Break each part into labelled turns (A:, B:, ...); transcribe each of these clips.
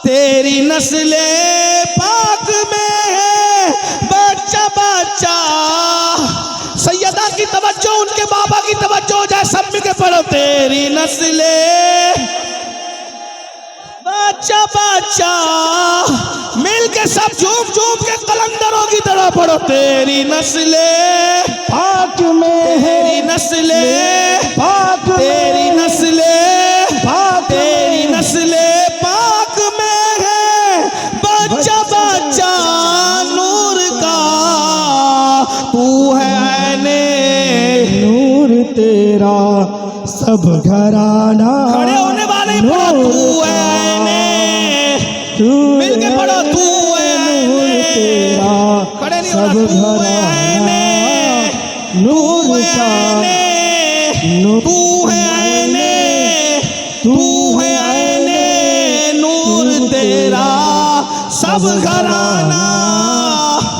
A: تیری نسل پاک میں ہے بچہ بچہ. سیدہ کی توجہ، ان کے بابا کی توجہ ہو جائے، سب مل کے پڑھو. تیری نسل بچہ بچہ، مل کے سب جھوم جھوم کے قلندروں کی طرح پڑھو. تیری نسل
B: پاک میں ہے،
A: تیری نسل
B: پاک
A: تیری نسل
B: پاک
A: تیری نسل پاک میں ہے بچہ بچہ نور کا. تو ہے عین
B: نور تیرا سب گھرانہ.
A: کھڑے ہونے والے ہی پڑھو. تو ہے عین، مل کے پڑھو. تو ہے عین،
B: تیرا
A: کھڑے نہیں
B: سب
A: ہونا. تو ہے عین،
B: نور کا
A: تو ہے عین، تو ہے عین نور تیرا سب گھرانہ.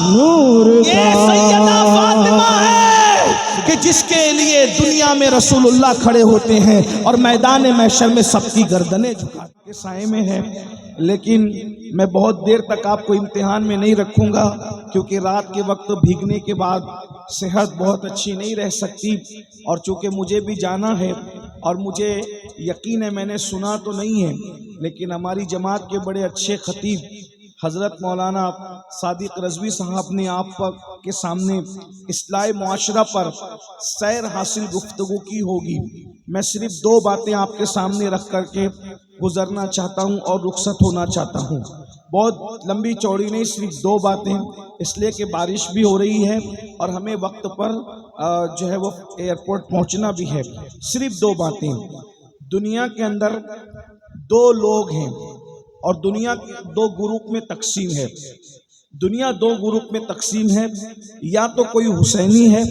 B: نور
A: یہ سیدہ فاطمہ ہے کہ جس کے لیے دنیا میں رسول اللہ کھڑے ہوتے ہیں اور میدان محشر میں سب کی گردنیں جھکاتے کے سائے میں ہے. لیکن میں بہت دیر تک آپ کو امتحان میں نہیں رکھوں گا، کیونکہ رات کے وقت بھیگنے کے بعد صحت بہت اچھی نہیں رہ سکتی، اور چونکہ مجھے بھی جانا ہے اور مجھے یقین ہے، میں نے سنا تو نہیں ہے لیکن ہماری جماعت کے بڑے اچھے خطیب حضرت مولانا صادق رضوی صاحب نے آپ کے سامنے اصلاح معاشرہ پر سیر حاصل گفتگو کی ہوگی. میں صرف دو باتیں آپ کے سامنے رکھ کر کے گزرنا چاہتا ہوں اور رخصت ہونا چاہتا ہوں. بہت لمبی چوڑی نہیں، صرف دو باتیں، اس لیے کہ بارش بھی ہو رہی ہے اور ہمیں وقت پر جو ہے وہ ایئرپورٹ پہنچنا بھی ہے. صرف دو باتیں. دنیا کے اندر دو لوگ ہیں اور دنیا دو گروپ میں تقسیم ہے. دنیا دو گروپ میں تقسیم ہے، یا تو کوئی حسینی ہے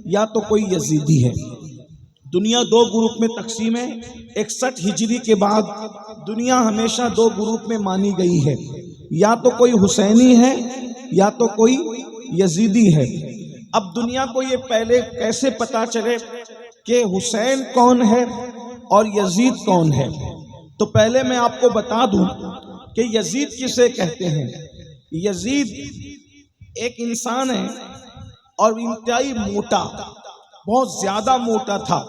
A: یا تو کوئی یزیدی ہے. دنیا دو گروپ میں تقسیم ہے. 61 ہجری کے بعد دنیا ہمیشہ دو گروپ میں مانی گئی ہے، یا تو کوئی حسینی ہے یا تو کوئی یزیدی ہے. اب دنیا کو یہ پہلے کیسے پتا چلے کہ حسین کون ہے اور یزید کون ہے؟ تو پہلے میں آپ کو بتا دوں کہ یزید کسے کہتے ہیں. یزید ایک انسان ہے اور انتہائی موٹا، بہت زیادہ موٹا تھا،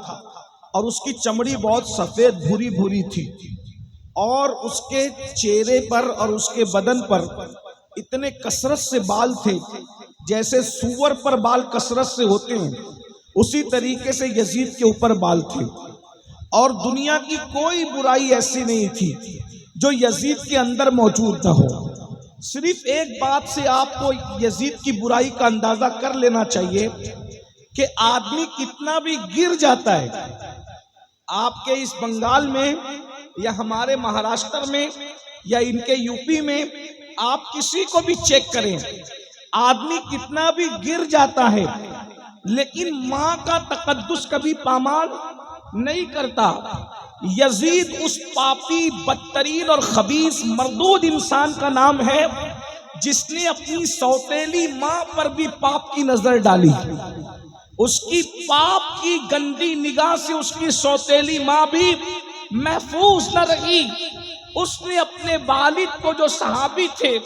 A: اور اس کی چمڑی بہت سفید بھوری بھوری تھی، اور اس کے چہرے پر اور اس کے بدن پر اتنے کثرت سے بال تھے جیسے سور پر بال کثرت سے ہوتے ہیں، اسی طریقے سے یزید کے اوپر بال تھے. اور دنیا کی کوئی برائی ایسی نہیں تھی جو یزید کے اندر موجود نہ ہو. صرف ایک بات سے آپ کو یزید کی برائی کا اندازہ کر لینا چاہیے کہ آدمی کتنا بھی گر جاتا ہے. آپ کے اس بنگال میں یا ہمارے مہاراشٹر میں یا ان کے یو پی میں آپ کسی کو بھی چیک کریں، آدمی کتنا بھی گر جاتا ہے لیکن ماں کا تقدس کبھی پامال نہیں کرتا. یزید اس پاپی بدترین اور خبیث مردود انسان کا نام ہے جس نے اپنی سوتیلی ماں پر بھی پاپ کی نظر ڈالی. اس کی پاپ کی گندی نگاہ سے اس کی سوتیلی ماں بھی محفوظ نہ رہی. اس نے اپنے والد کو جو صحابی تھے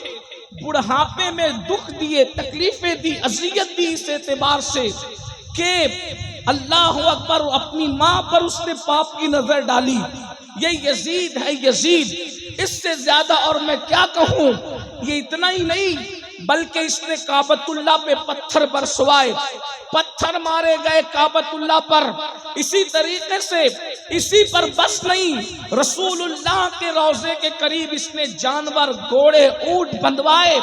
A: بڑھاپے میں دکھ دیے، تکلیفیں دی، اذیت دی، اس اعتبار سے کہ اللہ اکبر، اپنی ماں پر اس نے پاپ کی نظر ڈالی. یہ یزید ہے، یزید. اس سے زیادہ اور میں کیا کہوں. یہ اتنا ہی نہیں بلکہ اس نے کعبۃ اللہ پہ پتھر برسوائے، پتھر مارے گئے کعبۃ اللہ پر. اسی طریقے سے اسی پر بس نہیں، رسول اللہ کے روضے کے قریب اس نے جانور، گھوڑے، اونٹ بندھوائے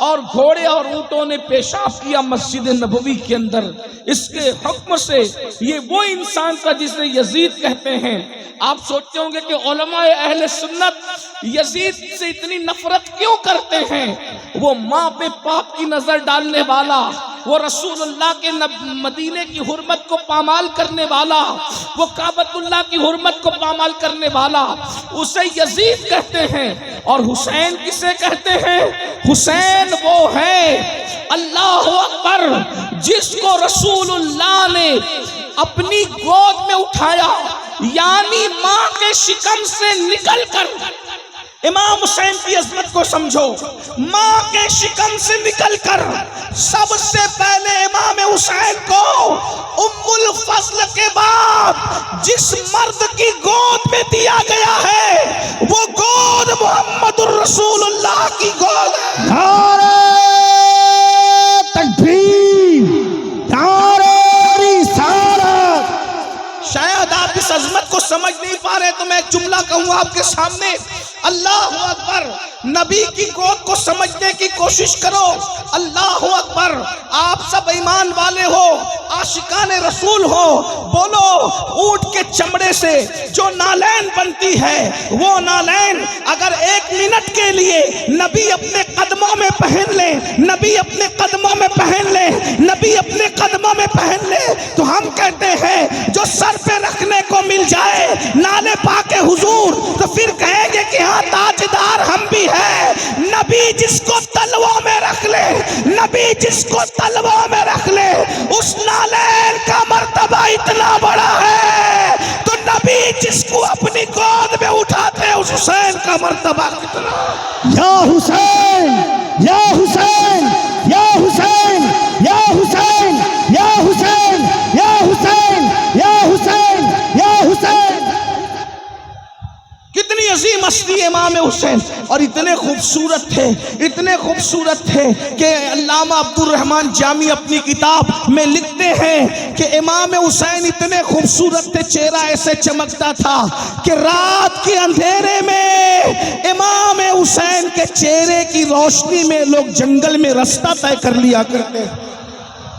A: اور گھوڑے اور اونٹوں نے پیشاب کیا مسجد نبوی کے اندر. اس کے حکم سے یہ وہ انسان تھا جسے یزید کہتے ہیں. آپ سوچتے ہوں گے کہ علماء اہل سنت یزید سے اتنی نفرت کیوں کرتے ہیں. وہ ماں پہ پاپ کی نظر ڈالنے والا، وہ رسول اللہ کے مدینے کی حرمت کو پامال کرنے والا، وہ کعبۃ اللہ کی حرمت کو پامال کرنے والا، اسے یزید کہتے ہیں. اور حسین کسے کہتے ہیں؟ حسین وہ ہے، اللہ اکبر، جس کو رسول اللہ نے اپنی گود میں اٹھایا، یعنی ماں کے شکم سے نکل کر امام حسین کی عظمت کو سمجھو. ماں کے شکم سے نکل کر سب سے پہلے امام حسین کو ام الفضل کے بعد جس مرد کی گود میں دیا گیا ہے وہ گود محمد الرسول اللہ کی گود ہے.
B: نعرہ تکبیر، نعرہ رسالت.
A: شاید آپ اس عظمت کو سمجھ نہیں پا رہے تو میں ایک جملہ کہوں آپ کے سامنے. اللہ اکبر. نبی کی گود کو سمجھنے کی کوشش کرو. اللہ اکبر. آپ سب ایمان والے ہو، عاشقان رسول ہو. بولو اونٹ کے چمڑے سے جو نالین بنتی ہے وہ نالین اگر 1 منٹ کے لیے نبی اپنے قدموں میں پہن لے، نبی اپنے قدموں میں پہن لے، نبی اپنے قدموں میں پہن لے تو ہم کہتے ہیں جو سر پہ رکھنے کو مل جائے نالے پاک حضور تو پھر کہیں گے کہ ہاں تاجدار ہم بھی ہیں. نبی جس کو تلووں میں رکھ لے، نبی جس کو تلووں میں رکھ لے اس نالین کا مرتبہ اتنا بڑا ہے تو نبی جس کو اپنی گود میں اٹھاتے اس حسین کا مرتبہ کتنا.
B: یا حسین، یا حسین، یا حسین، یا حسین، یا حسین، یا حسین، یا حسین، یا حسین.
A: کتنی عظیم ہستی امام حسین اور اتنے خوبصورت تھے، اتنے خوبصورت تھے کہ علامہ عبد الرحمن جامی اپنی کتاب میں لکھتے ہیں کہ امام حسین اتنے خوبصورت تھے، چہرہ ایسے چمکتا تھا کہ رات کے اندھیرے میں امام حسین کے چہرے کی روشنی میں لوگ جنگل میں رستہ طے کر لیا کرتے.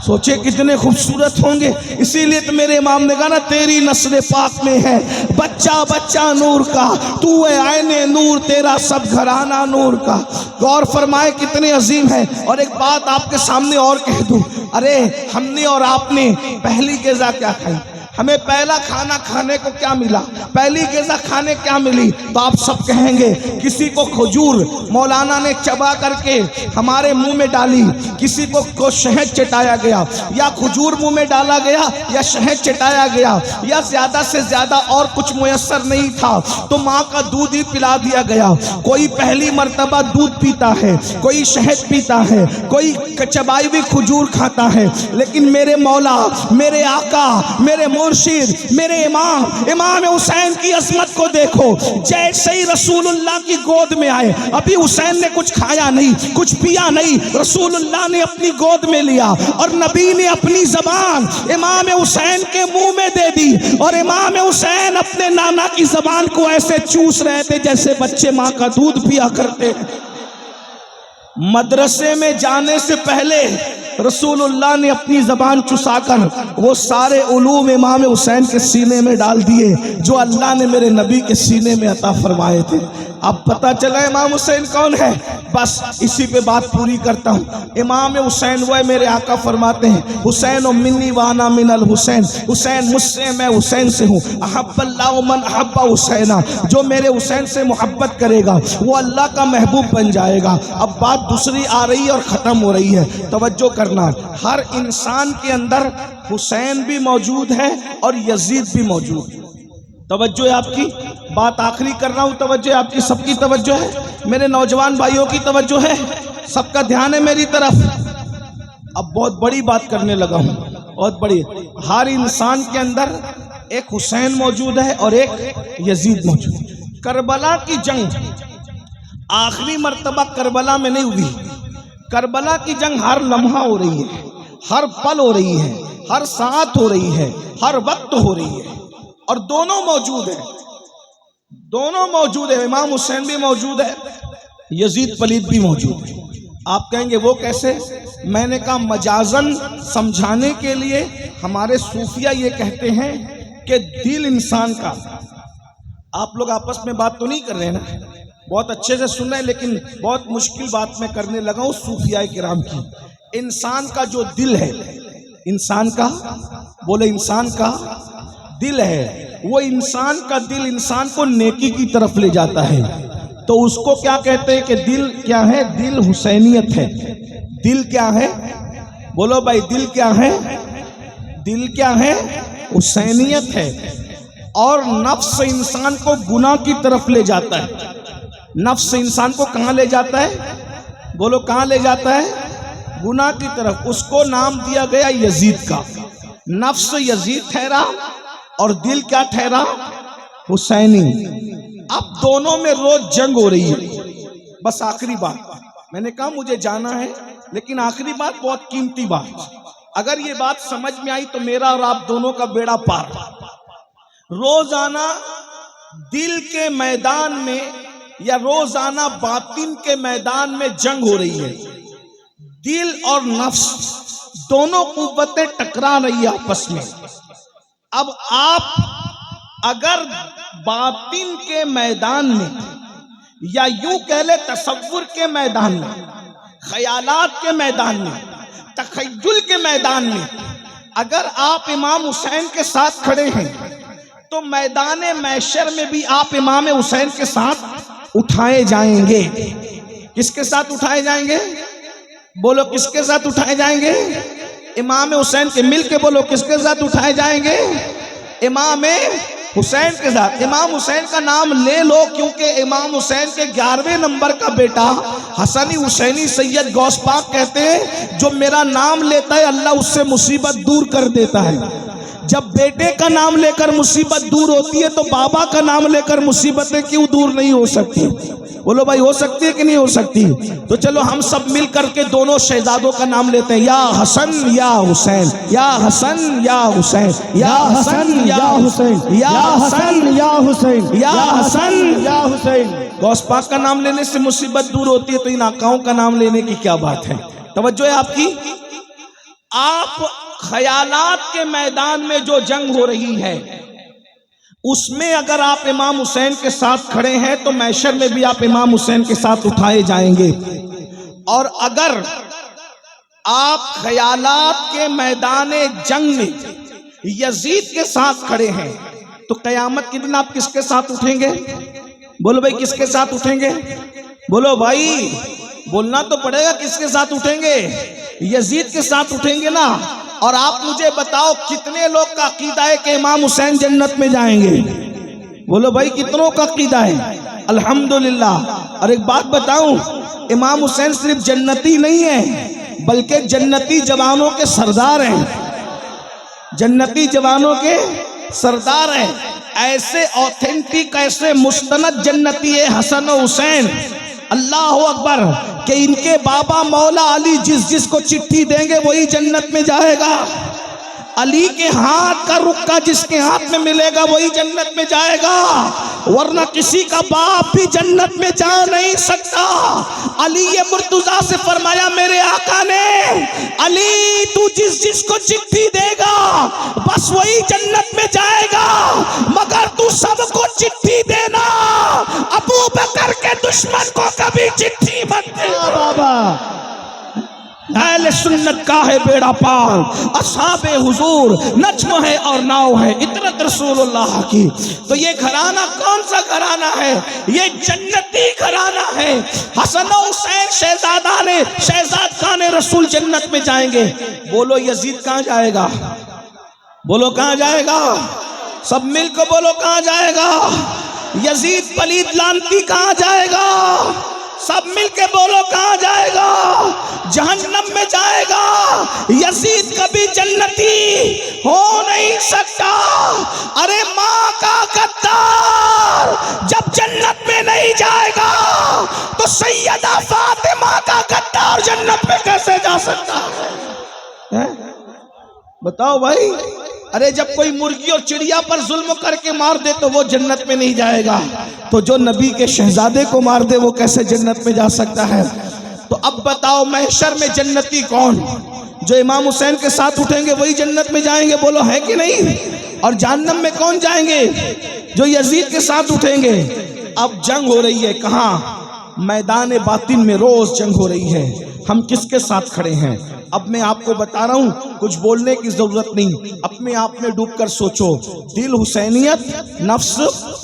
A: سوچے کتنے خوبصورت ہوں گے. اسی لیے تو میرے امام نے کہا نا تیری نسل پاک میں ہے بچہ بچہ نور کا، تو ہے عین نور، تیرا سب گھرانہ نور کا. غور فرمائے کتنے عظیم ہے. اور ایک بات آپ کے سامنے اور کہہ دوں، ارے ہم نے اور آپ نے پہلی غذا کیا کھائی؟ ہمیں پہلا کھانا کھانے کو کیا ملا؟ پہلی غذا کھانے کیا ملی؟ تو آپ سب کہیں گے کسی کو کھجور مولانا نے چبا کر کے ہمارے منہ میں ڈالی، کسی کو شہد چٹایا گیا، یا کھجور منہ میں ڈالا گیا یا شہد چٹایا گیا، یا زیادہ سے زیادہ اور کچھ میسر نہیں تھا تو ماں کا دودھ ہی پلا دیا گیا. کوئی پہلی مرتبہ دودھ پیتا ہے، کوئی شہد پیتا ہے، کوئی چبائی ہوئی کھجور کھاتا ہے. لیکن میرے مولا، میرے آقا، میرے مرشد، میرے امام حسین کی عظمت کو دیکھو. جیسے ہی رسول اللہ کی گود میں آئے، ابھی حسین نے کچھ کھایا نہیں، کچھ پیا نہیں، رسول اللہ نے اپنی گود میں لیا اور نبی نے اپنی زبان امام حسین کے منہ میں دے دی اور امام حسین اپنے نانا کی زبان کو ایسے چوس رہے تھے جیسے بچے ماں کا دودھ پیا کرتے. مدرسے میں جانے سے پہلے رسول اللہ نے اپنی زبان چسا کر وہ سارے علوم امام حسین کے سینے میں ڈال دیے جو اللہ نے میرے نبی کے سینے میں عطا فرمائے تھے. اب پتہ چلا امام حسین کون ہے. بس اسی پہ بات پوری کرتا ہوں. امام حسین وہ ہے، میرے آقا فرماتے ہیں حسین و منی وانا من الحسین، حسین مجھ سے، میں حسین سے ہوں. احب اللہ من احب حسینہ، جو میرے حسین سے محبت کرے گا وہ اللہ کا محبوب بن جائے گا. اب بات دوسری آ رہی ہے اور ختم ہو رہی ہے، توجہ کرنا. ہر انسان کے اندر حسین بھی موجود ہے اور یزید بھی موجود ہے. توجہ ہے آپ کی، بات آخری کر رہا ہوں، توجہ آپ کی، سب کی توجہ ہے، میرے نوجوان بھائیوں کی توجہ ہے، سب کا دھیان ہے میری طرف. اب بہت بڑی بات کرنے لگا ہوں، بہت بڑی. ہر انسان کے اندر ایک حسین موجود ہے اور ایک یزید موجود ہے. کربلا کی جنگ آخری مرتبہ کربلا میں نہیں ہوئی. کربلا کی جنگ ہر لمحہ ہو رہی ہے، ہر پل ہو رہی ہے، ہر ساعت ہو رہی ہے، ہر وقت ہو رہی ہے. اور دونوں موجود ہیں، دونوں موجود ہیں. امام حسین بھی موجود ہے، یزید پلید بھی موجود ہے. آپ کہیں گے وہ کیسے؟ میں نے کہا مجازن سمجھانے کے لیے ہمارے صوفیہ یہ کہتے ہیں کہ دل انسان کا، آپ لوگ آپس میں بات تو نہیں کر رہے ہیں نا، بہت اچھے سے سن رہے ہیں، لیکن بہت مشکل بات میں کرنے لگا ہوں صوفیاء کرام کی. انسان کا جو دل ہے، انسان کا، بولے انسان کا دل ہے، وہ انسان کا دل انسان کو نیکی کی طرف لے جاتا ہے. تو اس کو کیا کہتے ہیں کہ دل کیا ہے؟ دل حسینیت ہے. دل کیا ہے؟ بولو بھائی، دل کیا ہے؟ دل کیا ہے؟ حسینیت ہے. اور نفس انسان کو گناہ کی طرف لے جاتا ہے. نفس انسان کو کہاں لے جاتا ہے؟ بولو کہاں لے جاتا ہے؟ گناہ کی طرف۔ اس کو نام دیا گیا یزید کا۔ نفس یزید ٹھہرا اور دل کیا ٹھہرا؟ حسینی۔ اب دونوں میں روز جنگ ہو رہی ہے۔ بس آخری بات، میں نے کہا مجھے جانا ہے، لیکن آخری بات بہت قیمتی بات، اگر یہ بات سمجھ میں آئی تو میرا اور آپ دونوں کا بیڑا پار۔ روزانہ دل کے میدان میں یا روزانہ باطن کے میدان میں جنگ ہو رہی ہے۔ دل اور نفس دونوں قوتیں ٹکرا رہی ہے آپس میں۔ اب آپ اگر باطن کے میدان میں یا یوں کہہ لے تصور کے میدان میں، خیالات کے میدان میں، تخیل کے میدان میں اگر آپ امام حسین کے ساتھ کھڑے ہیں تو میدان محشر میں بھی آپ امام حسین کے ساتھ اٹھائے جائیں گے۔ کس کے ساتھ اٹھائے جائیں گے؟ بولو کس کے ساتھ اٹھائے جائیں گے؟ امام حسین کے، مل کے بولو کس کے ساتھ اٹھائے جائیں گے؟ امام حسین کے ساتھ۔ امام حسین کا نام لے لو، کیونکہ امام حسین کے 11ویں نمبر کا بیٹا حسنی حسینی سید غوث پاک کہتے ہیں جو میرا نام لیتا ہے اللہ اس سے مصیبت دور کر دیتا ہے۔ جب بیٹے کا نام لے کر مصیبت دور ہوتی ہے تو بابا کا نام لے کر مصیبتیں کیوں دور نہیں ہو سکتی؟ بولو بھائی ہو سکتی ہے کہ نہیں ہو سکتی؟ تو چلو ہم سب مل کر کے دونوں شہزادوں کا نام لیتے ہیں، یا حسن یا حسین، یا حسن یا حسین، یا حسن یا حسین، یا حسن یا حسین، یا حسن یا حسین۔ غوث پاک کا نام لینے سے مصیبت دور ہوتی ہے تو ان آقاؤں کا نام لینے کی کیا بات ہے؟ توجہ ہے آپ کی؟ آپ خیالات کے میدان میں جو جنگ ہو رہی ہے اس میں اگر آپ امام حسین کے ساتھ کھڑے ہیں تو محشر میں بھی آپ امام حسین کے ساتھ اٹھائے جائیں گے، اور اگر آپ خیالات کے میدان جنگ میں یزید کے ساتھ کھڑے ہیں تو قیامت کے دن آپ کس کے ساتھ اٹھیں گے؟ بولو بھائی کس کے ساتھ اٹھیں گے؟ بولو بھائی، بولنا تو پڑے گا، کس کے ساتھ اٹھیں گے؟ یزید کے ساتھ اٹھیں گے نا۔ اور آپ مجھے بتاؤ کتنے لوگ کا عقیدہ ہے کہ امام حسین جنت میں جائیں گے؟ بولو بھائی کتنوں کا عقیدہ ہے؟ الحمدللہ۔ اور ایک بات بتاؤں، امام حسین صرف جنتی نہیں ہے بلکہ جنتی جوانوں کے سردار ہیں، جنتی جوانوں کے سردار ہیں۔ ایسے اوتھینٹک، ایسے مستند جنتی ہے حسن و حسین، اللہ اکبر، کہ ان کے بابا مولا علی جس کو چٹھی دیں گے وہی جنت میں جائے گا۔ علی کے ہاتھ کا رکا جس کے ہاتھ میں ملے گا وہی جنت میں جائے گا، ورنہ کسی کا باپ بھی جنت میں جا نہیں سکتا۔ علی مرتضیٰ سے فرمایا میرے آقا نے، علی تو جس کو چٹھی دے گا بس وہی جنت میں جائے گا، مگر تو سب کو چٹھی دینا، ابو بکر کے دشمن کو کبھی چٹھی مت دینا۔ بابا اہل سنت کا ہے بیڑا پار، اصحاب حضور نجم ہے اور ناؤ ہے اطرت رسول اللہ کی۔ تو یہ گھرانہ کون سا گھرانہ ہے؟ یہ جنتی گھرانہ ہے۔ حسن و حسین شہزاد خان رسول جنت میں جائیں گے۔ بولو یزید کہاں جائے گا؟ بولو کہاں جائے گا؟ سب مل کو بولو کہاں جائے گا؟ یزید پلید لانتی کہاں جائے گا؟ سب مل کے بولو کہاں جائے گا؟ جہنم میں جائے گا۔ یزید کبھی جنتی ہو نہیں سکتا۔ ارے ماں کا غدار جب جنت میں نہیں جائے گا تو سیدہ فاطمہ کا غدار جنت میں کیسے جا سکتا ہے؟ بتاؤ بھائی۔ ارے جب کوئی مرغی اور چڑیا پر ظلم کر کے مار دے تو وہ جنت میں نہیں جائے گا، تو جو نبی کے شہزادے کو مار دے وہ کیسے جنت میں جا سکتا ہے؟ تو اب بتاؤ محشر میں جنتی کون؟ جو امام حسین کے ساتھ اٹھیں گے وہی جنت میں جائیں گے، بولو ہے کہ نہیں؟ اور جہنم میں کون جائیں گے؟ جو یزید کے ساتھ اٹھیں گے۔ اب جنگ ہو رہی ہے کہاں؟ میدان باطن میں روز جنگ ہو رہی ہے۔ ہم کس کے ساتھ کھڑے ہیں؟ اب میں آپ کو بتا رہا ہوں، کچھ بولنے کی ضرورت نہیں، اپنے آپ میں ڈوب کر سوچو۔ دل حسینیت، نفس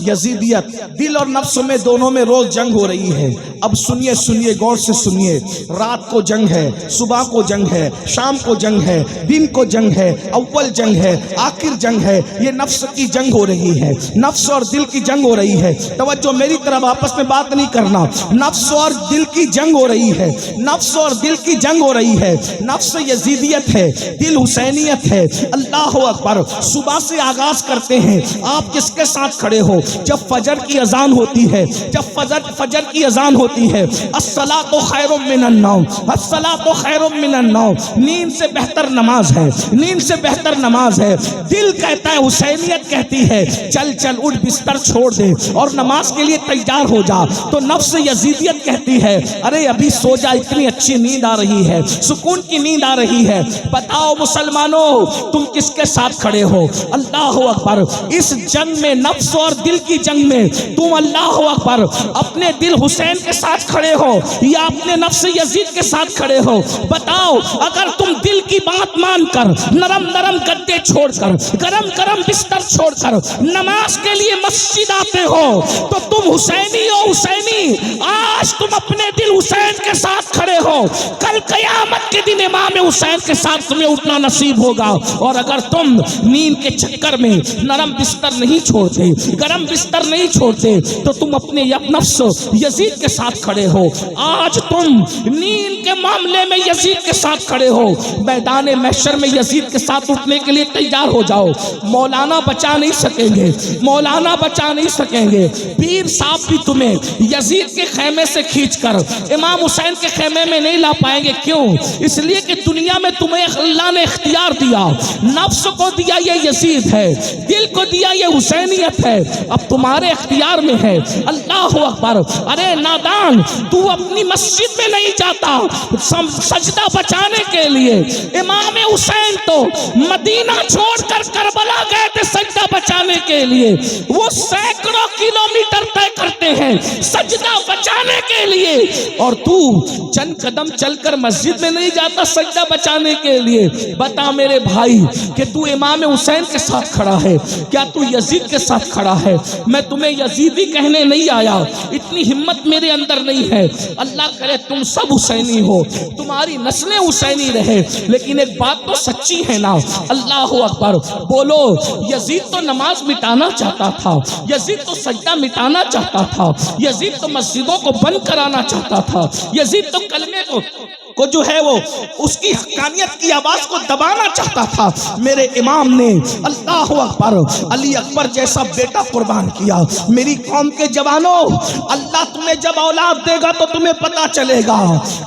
A: یزیدیت، دل اور نفس میں دونوں میں روز جنگ ہو رہی ہے۔ اب سنیے سنیے، غور سے سنیے، رات کو جنگ ہے، صبح کو جنگ ہے، شام کو جنگ ہے، دن کو جنگ ہے، اول جنگ ہے، آخر جنگ ہے۔ یہ نفس کی جنگ ہو رہی ہے، نفس اور دل کی جنگ ہو رہی ہے۔ توجہ میری طرف، آپس میں بات نہیں کرنا۔ نفس اور دل کی جنگ ہو رہی ہے، نفس اور دل کی جنگ ہو رہی ہے۔ نفس یزیدیت ہے، دل حسینیت ہے۔ اللہ اکبر۔ صبح سے آغاز کرتے ہیں، آپ کس کے ساتھ کھڑے ہو؟ جب فجر کی اذان ہوتی ہے، جب فجر کی اذان ہوتی ہے، الصلاۃ خیر من النوم، الصلاۃ خیر من النوم، نیند سے بہتر نماز ہے، نیند سے بہتر نماز ہے۔ دل کہتا ہے، حسینیت کہتی ہے چل چل اٹھ، بستر چھوڑ دے اور نماز کے لیے تیار ہو جا۔ تو نفس یزیدیت کہتی ہے ارے ابھی سو جا، اتنی اچھی نیند آ رہی ہے، سکون کی نیند آ رہی ہے۔ بتاؤ مسلمانوں، تم کس کے ساتھ کھڑے ہو؟ اللہ اکبر۔ اس جنگ میں، نفس اور دل کی جنگ میں، تم اللہ اکبر اپنے دل حسین کے ساتھ کھڑے ہو یا اپنے نفس یزید کے ساتھ کھڑے ہو؟ بتاؤ، اگر تم دل کی بات مان کر، نرم نرم گدے چھوڑ کر، گرم گرم بستر چھوڑ کر نماز کے لیے مسجد آتے ہو تو تم حسینی ہو، حسینی۔ آج تم اپنے دل حسین کے ساتھ کھڑے ہو، کل قیامت کے دن امام حسین کے ساتھ تمہیں اٹھنا نصیب ہوگا۔ اور اگر تم نیند کے چکر میں نرم بستر نہیں چھوڑتے، گرم بستر نہیں چھوڑتے، تو تم اپنے نفس یزید کے ساتھ کھڑے ہو۔ آج تم نیند کے معاملے میں یزید کے ساتھ کھڑے ہو، میدان محشر میں یزید کے ساتھ اٹھنے کے لیے تیار ہو جاؤ۔ مولانا بچا نہیں سکیں گے، مولانا بچا نہیں سکیں گے، پیر صاحب بھی تمہیں یزید کے خیمے سے کھینچ کر امام حسین کے خیمے میں نہیں لا پائیں گے۔ کیوں؟ اس لیے کہ دنیا میں تمہیں اللہ نے اختیار دیا، نفس کو دیا یہ یزید ہے، دل کو دیا یہ حسینیت ہے، اب تمہارے اختیار میں ہے۔ اللہ اکبر۔ ارے نادان، تو اپنی مسجد میں نہیں جاتا سجدہ بچانے کے لیے، امام حسین تو مدینہ چھوڑ کر کربلا گئے تھے سجدہ بچانے کے لیے، وہ سینکڑوں کلومیٹر طے کرتے ہیں سجدہ بچانے کے لیے، اور تو چند قدم چل کر مسجد میں نہیں جاتا سجدہ بچانے کے لیے۔ بتا میرے بھائی کہ تو امام حسین کے ساتھ کھڑا ہے، کیا تو یزید کے ساتھ کھڑا ہے؟ میں تمہیں یزیدی کہنے نہیں آیا، اتنی ہمت میرے اندر نہیں ہے۔ اللہ کرے تم سب حسینی ہو، تمہاری نسلیں حسینی رہے، لیکن ایک بات تو سچی ہے نا۔ اللہ اکبر۔ بولو، یزید تو نماز مٹانا چاہتا تھا، یزید تو سجدہ مٹانا چاہتا تھا، یزید تو مسجدوں کو بند کرانا چاہتا تھا، یزید تو کلمے کو جو ہے وہ اس کی حقانیت کی آواز کو دبانا چاہتا تھا۔ میرے امام نے اللہ اکبر علی اکبر جیسا بیٹا قربان کیا۔ میری قوم کے جوانوں، اللہ تمہیں جب اولاد دے گا تو تمہیں پتا چلے گا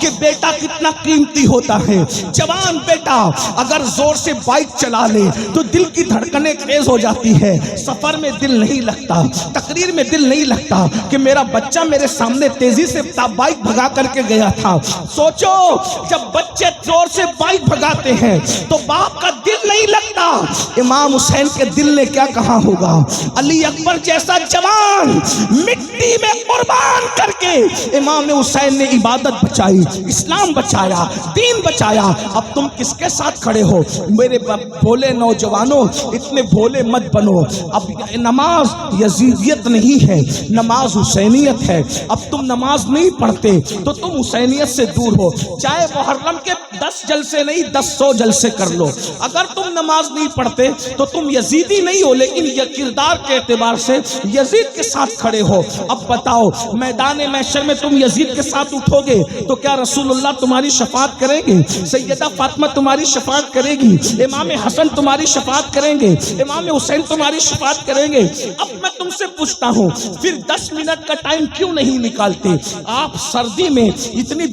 A: کہ بیٹا کتنا قیمتی ہوتا ہے۔ جوان بیٹا اگر زور سے بائک چلا لے تو دل کی دھڑکنیں تیز ہو جاتی ہے، سفر میں دل نہیں لگتا، تقریر میں دل نہیں لگتا کہ میرا بچہ میرے سامنے تیزی سے بائک بھگا کر کے گیا تھا۔ سوچو، جب بچے زور سے بائک بھگاتے ہیں تو باپ کا دل نہیں لگتا، امام حسین کے دل نے کیا کہا ہوگا؟ علی اکبر جیسا جوان مٹی میں قربان کر کے امام حسین نے عبادت بچائی، اسلام بچایا، دین بچایا۔ اب تم کس کے ساتھ کھڑے ہو؟ میرے بھولے نوجوانوں، اتنے بھولے مت بنو۔ اب نماز یزیدیت نہیں ہے، نماز حسینیت ہے۔ اب تم نماز نہیں پڑھتے تو تم حسینیت سے دور ہو۔ چاہے محرم کے 10 جلسے نہیں 100 جلسے کر لو، اگر تم نماز نہیں پڑھتے تو تم یزیدی نہیں ہو، لیکن یہ کردار کے اعتبار سے یزید کے ساتھ کھڑے ہو۔ اب بتاؤ، میدان محشر میں تم یزید کے ساتھ اٹھو گے تو کیا رسول اللہ تمہاری شفاعت کریں گے؟ سیدہ فاطمہ تمہاری شفاعت کرے گی؟ امام حسن تمہاری شفاعت کریں گے؟ امام حسین تمہاری شفاعت کریں گے؟ اب میں تم سے پوچھتا ہوں، پھر 10 منٹ کا ٹائم کیوں نہیں نکالتے؟ آپ سردی میں اتنی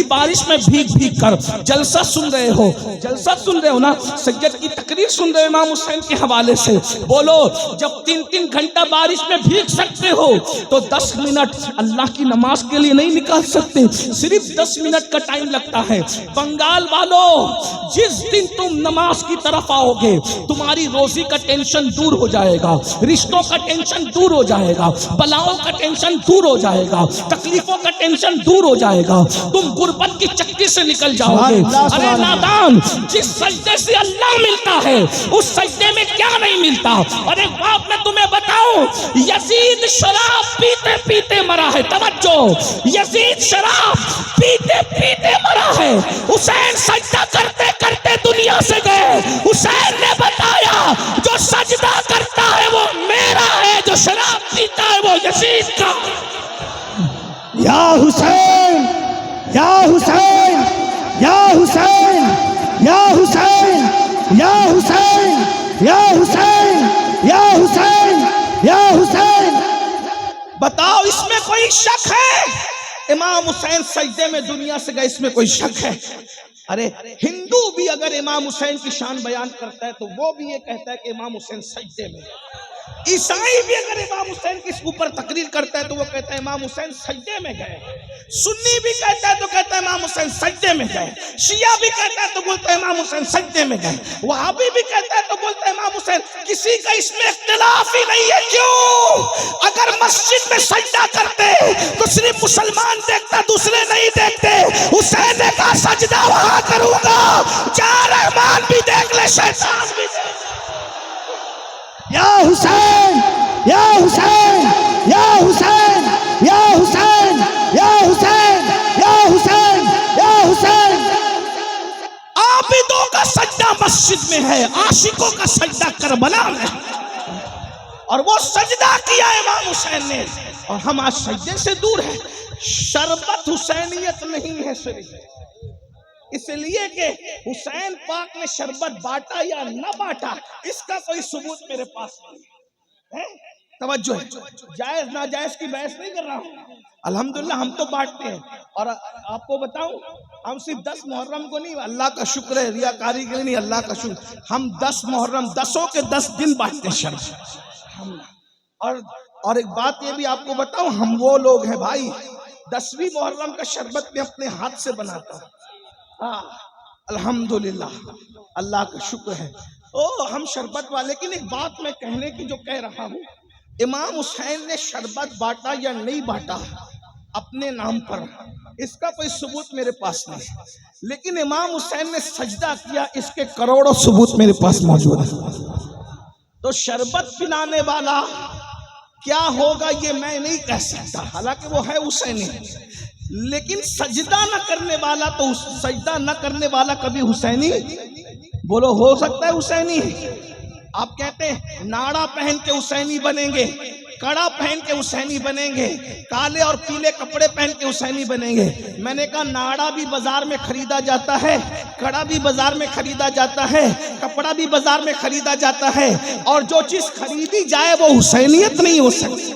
A: بارش میں بھیگ کر جلسہ سن رہے ہو، جلسہ سن رہے ہو نا، سید کی تقریر سن رہے ہو امام حسین کے حوالے سے۔ بولو، جب 3 گھنٹہ بارش میں بھیگ سکتے ہو تو 10 منٹ اللہ کی نماز کے لیے نہیں نکال سکتے؟ صرف 10 منٹ کا ٹائم لگتا ہے۔ بنگال والو، جس دن تم نماز کی طرف آؤ گے تمہاری روزی کا ٹینشن دور ہو جائے گا، رشتوں کا ٹینشن دور ہو جائے گا، بلاؤں کا ٹینشن دور ہو جائے گا، تکلیفوں کا ٹینشن دور ہو جائے گا، تم غربت کی چکی سے نکل جاؤ گے۔ ارے نادان، جس سجدے سے اللہ ملتا ہے اس سجدے میں کیا نہیں ملتا؟ اور ایک بات میں تمہیں بتاؤں، یزید شراب پیتے پیتے مرا ہے، توجہ، یزید شراب پیتے پیتے مرا ہے۔ حسین سجدہ کرتے کرتے دنیا سے گئے۔ حسین نے بتایا جو سجدہ کرتا ہے وہ میرا ہے، جو شراب پیتا ہے وہ یزید کا۔
B: یا حسین، یا حسین، یا حسین، یا حسین، یا حسین، یا حسین، یا حسین، یا حسین۔
A: بتاؤ اس میں کوئی شک ہے؟ امام حسین سجدے میں دنیا سے گئے، اس میں کوئی شک ہے؟ ارے ہندو بھی اگر امام حسین کی شان بیان کرتا ہے تو وہ بھی یہ کہتا ہے کہ امام حسین سجدے میں گئے۔ عیسائی بھی اگر امام حسین کے اوپر تقریر کرتا ہے تو وہ کہتا ہے امام حسین سجدے میں گئے۔ سنی بھی کہتا ہے تو کہتا ہے امام حسین سجدے میں گئے۔ شیعہ بھی کہتا ہے تو بولتا ہے امام حسین سجدے میں گئے۔ وہابی بھی کہتا ہے تو بولتا ہے امام حسین۔ کسی کا اس میں اختلاف ہی نہیں ہے۔ کیوں؟ اگر مسجد میں سجدہ کرتے تو صرف مسلمان دیکھتا، دوسرے نہیں دیکھتے۔ حسین نے کہا سجدہ وہاں کروں گا جہاں رحمان بھی دیکھ لے، شیطان بھی دیکھ لے۔
B: یا حسین، یا حسین، یا حسین، یا حسین، یا حسین، یا حسین، یا حسین۔
A: عابدوں کا سجدہ مسجد میں ہے، عاشقوں کا سجدہ کربلا میں ہے، اور وہ سجدہ کیا امام حسین نے، اور ہم آج سجدے سے دور ہیں۔ شربت حسینیت نہیں ہے صرف اس لیے کہ حسین پاک نے شربت بانٹا یا نہ بانٹا، اس کا کوئی ثبوت میرے پاس نہیں ہے۔ توجہ ہے، جائز ناجائز کی بحث نہیں کر رہا ہوں۔ الحمدللہ ہم تو بانٹتے ہیں، اور آپ کو بتاؤں ہم صرف 10 محرم کو نہیں، اللہ کا شکر ہے، ریاکاری کے لیے نہیں، اللہ کا شکر، ہم 10 محرم 10 کے 10 دن بانٹتے ہیں شربت۔ اور ایک بات یہ بھی آپ کو بتاؤں، ہم وہ لوگ ہیں بھائی 10ویں محرم کا شربت میں اپنے ہاتھ سے بناتا ہوں۔ الحمدللہ اللہ کا شکر ہے، ہم شربت والے۔ لیکن ایک بات میں کہنے کی جو کہہ رہا ہوں، امام حسین نے شربت بانٹا یا نہیں بانٹا اپنے نام پر، اس کا کوئی ثبوت میرے پاس نہیں، لیکن امام حسین نے سجدہ کیا، اس کے کروڑوں ثبوت میرے پاس موجود ہے۔ تو شربت پلانے والا کیا ہوگا یہ میں نہیں کہہ سکتا، حالانکہ وہ ہے حسینی، لیکن سجدہ نہ کرنے والا تو سجدہ نہ کرنے والا کبھی حسینی بولو ہو سکتا ہے؟ حسینی آپ کہتے ہیں ناڑا پہن کے حسینی بنیں گے، کڑا پہن کے حسینی بنیں گے، کالے اور پیلے کپڑے پہن کے حسینی بنیں گے۔ میں نے کہا ناڑا بھی بازار میں خریدا جاتا ہے، کڑا بھی بازار میں خریدا جاتا ہے، کپڑا بھی بازار میں خریدا جاتا ہے، اور جو چیز خریدی جائے وہ حسینیت نہیں ہو سکتی۔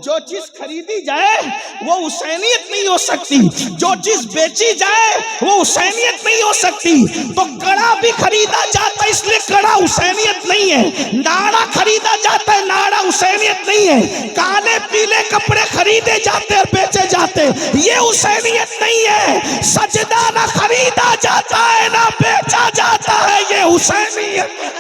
A: جو چیز خریدی جائے وہ حسینیت نہیں ہو سکتی، جو چیز بیچی جائے وہ حسینیت نہیں ہو سکتی۔ تو کڑا بھی خریدا جاتا ہے، اس لیے کڑا حسینیت نہیں ہے۔ ناڑا خریدا جاتا ہے، ناڑا حسینیت نہیں ہے۔ کالے پیلے کپڑے خریدے جاتے اور بیچے جاتے، یہ حسینیت نہیں ہے۔ سجدہ نہ خریدا جاتا ہے نہ بیچا جاتا ہے، یہ حسینیت ہے۔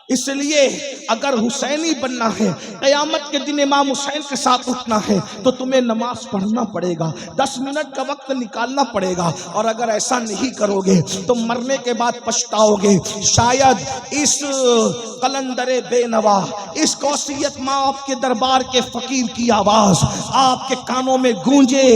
A: اس لیے اگر حسینی بننا ہے، قیامت کے دن امام حسین کے ساتھ اٹھنا ہے، تو تمہیں نماز پڑھنا پڑے گا، 10 منٹ کا وقت نکالنا پڑے گا، اور اگر ایسا نہیں کرو گے تو مرنے کے بعد پچھتاؤ گے۔ شاید اس قلندر بے نوا، اس قوسیت مآب کے دربار کے فقیر کی آواز آپ کے کانوں میں گونجے،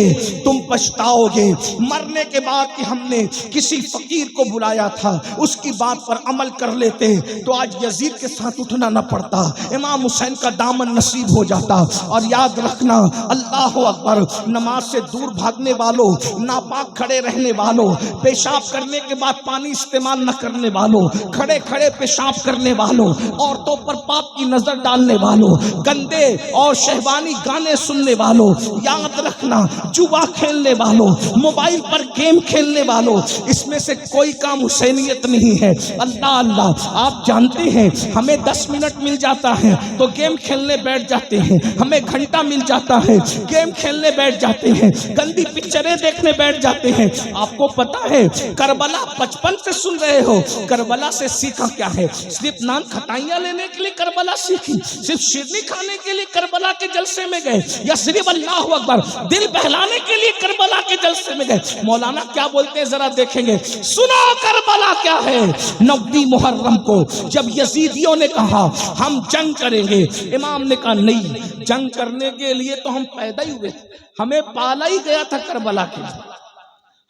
A: تم پچھتاؤ گے۔ مرنے کے بعد کہ ہم نے کسی فقیر کو بلایا تھا، اس کی بات پر عمل کر لیتے تو آج یزید کے ساتھ اٹھنا نہ پڑتا، امام حسین کا دامن نصیب ہو جاتا۔ اور یاد رکھنا، اللہ اکبر، نماز سے دور بھاگنے والوں، ناپاک کھڑے رہنے والوں، پیشاب کرنے کے بعد پانی استعمال نہ کرنے والوں، کھڑے کھڑے پیشاب کرنے والوں، عورتوں پر پاپ کی نظر ڈالنے والوں، گندے اور شہوانی گانے سننے والوں، یاد رکھنا جوا کھیلنے والوں، موبائل پر گیم کھیلنے والوں، اس میں سے کوئی کام حسینیت نہیں ہے۔ اللہ اللہ، آپ جانتے ہیں ہمیں 10 منٹ مل جاتا ہے تو گیم کھیلنے بیٹھ جاتے ہیں، ہمیں گھنٹہ مل جاتا ہے گیم کھیلنے بیٹھ جاتے ہیں، گندی پکچریں دیکھنے بیٹھ جاتے ہیں۔ آپ کو پتا ہے کربلا بچپن سے سن رہے ہو، کربلا سے سیکھا کیا ہے؟ صرف نان کھٹائیاں لینے کے لیے کربلا سیکھی؟ صرف شیرنی کھانے کے لیے کربلا کے جلسے میں گئے؟ یا صرف اللہ اکبر دل بہلانے کے لیے کربلا کے جلسے میں گئے؟ مولانا کیا بولتے ہیں ذرا دیکھیں گے، سنا کربلا کیا ہے۔ 9 محرم کو جب یزیدیوں نے کہا ہم جنگ کریں گے، امام نے کہا نہیں، جنگ کرنے کے لیے تو ہم پیدا ہی ہوئے تھے، ہمیں پالا ہی گیا تھا کربلا کے لیے،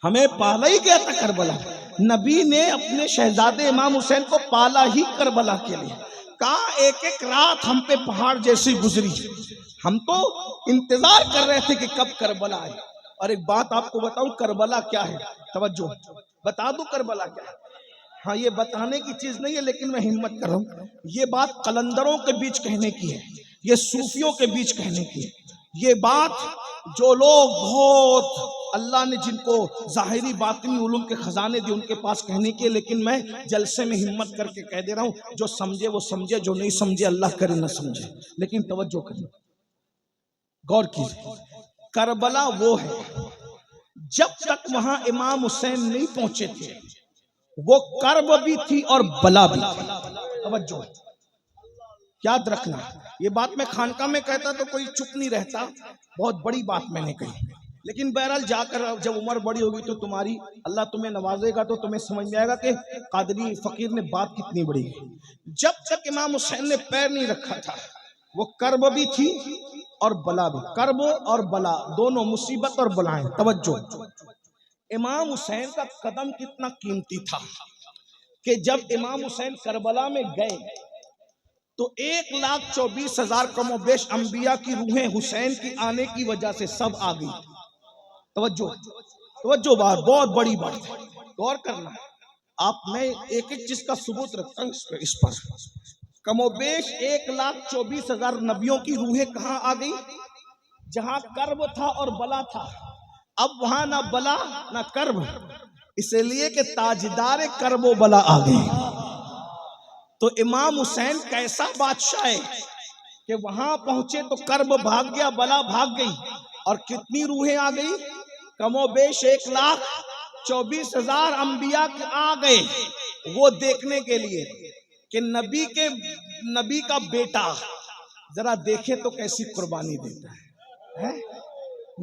A: ہمیں پالا ہی گیا تھا کربلا۔ نبی نے اپنے شہزادے امام حسین کو پالا ہی کربلا کے لیے، کہا ایک ایک رات ہم پہ پہاڑ جیسی گزری، ہم تو انتظار کر رہے تھے کہ کب کربلا آئے۔ اور ایک بات آپ کو بتاؤں، کربلا کیا ہے؟ توجہ بتا دوں کربلا کیا ہے؟ ہاں یہ بتانے کی چیز نہیں ہے لیکن میں ہمت کر رہا ہوں، یہ بات قلندروں کے بیچ کہنے کی ہے، یہ صوفیوں کے بیچ کہنے کی ہے، یہ بات جو لوگ بہت اللہ نے جن کو ظاہری باطنی علوم کے خزانے دی ان کے پاس کہنے کی ہے، لیکن میں جلسے میں ہمت کر کے کہہ دے رہا ہوں، جو سمجھے وہ سمجھے، جو نہیں سمجھے اللہ کرے نہ سمجھے، لیکن توجہ کریں، غور کیجئے۔ کربلا وہ ہے جب تک وہاں امام حسین نہیں پہنچے تھے وہ کرب بھی تھی اور بلا بھی تھی۔ توجہ یاد رکھنا، یہ بات میں خانقاہ میں کہتا تو کوئی چپ نہیں رہتا، بہت بڑی بات میں نے کہی، لیکن بہرحال جا کر جب عمر بڑی ہوگی تو تمہاری اللہ تمہیں نوازے گا تو تمہیں سمجھ میں آئے گا کہ قادری فقیر نے بات کتنی بڑی ہے۔ جب تک امام حسین نے پیر نہیں رکھا تھا وہ کرب بھی تھی اور بلا بھی، کرب اور بلا دونوں مصیبت اور بلائیں۔ توجہ، امام حسین کا قدم کتنا قیمتی تھا کہ جب امام حسین کربلا میں گئے تو 1,24,000 کم و بیش انبیاء کی روحیں حسین کی آنے کی وجہ سے سب آ گئی۔ توجہ بہت بڑی بات ہے، غور کرنا۔ آپ میں ایک ایک چیز کا ثبوت رکھتا ہوں اس پر۔ کم و بیش 1,24,000 نبیوں کی روحیں کہاں آ گئی؟ جہاں کرب تھا اور بلا تھا، اب وہاں نہ بلا نہ کرب، اس لیے کہ تاجدار کرب و بلا آ گئے۔ تو امام حسین کیسا بادشاہ ہے کہ وہاں پہنچے تو کرب بھاگ گیا، بلا بھاگ گئی، اور کتنی روحیں آ گئی؟ کم و بیش 1,24,000 انبیاء آ گئے وہ دیکھنے کے لیے کہ نبی کا بیٹا ذرا دیکھے تو کیسی قربانی دیتا ہے۔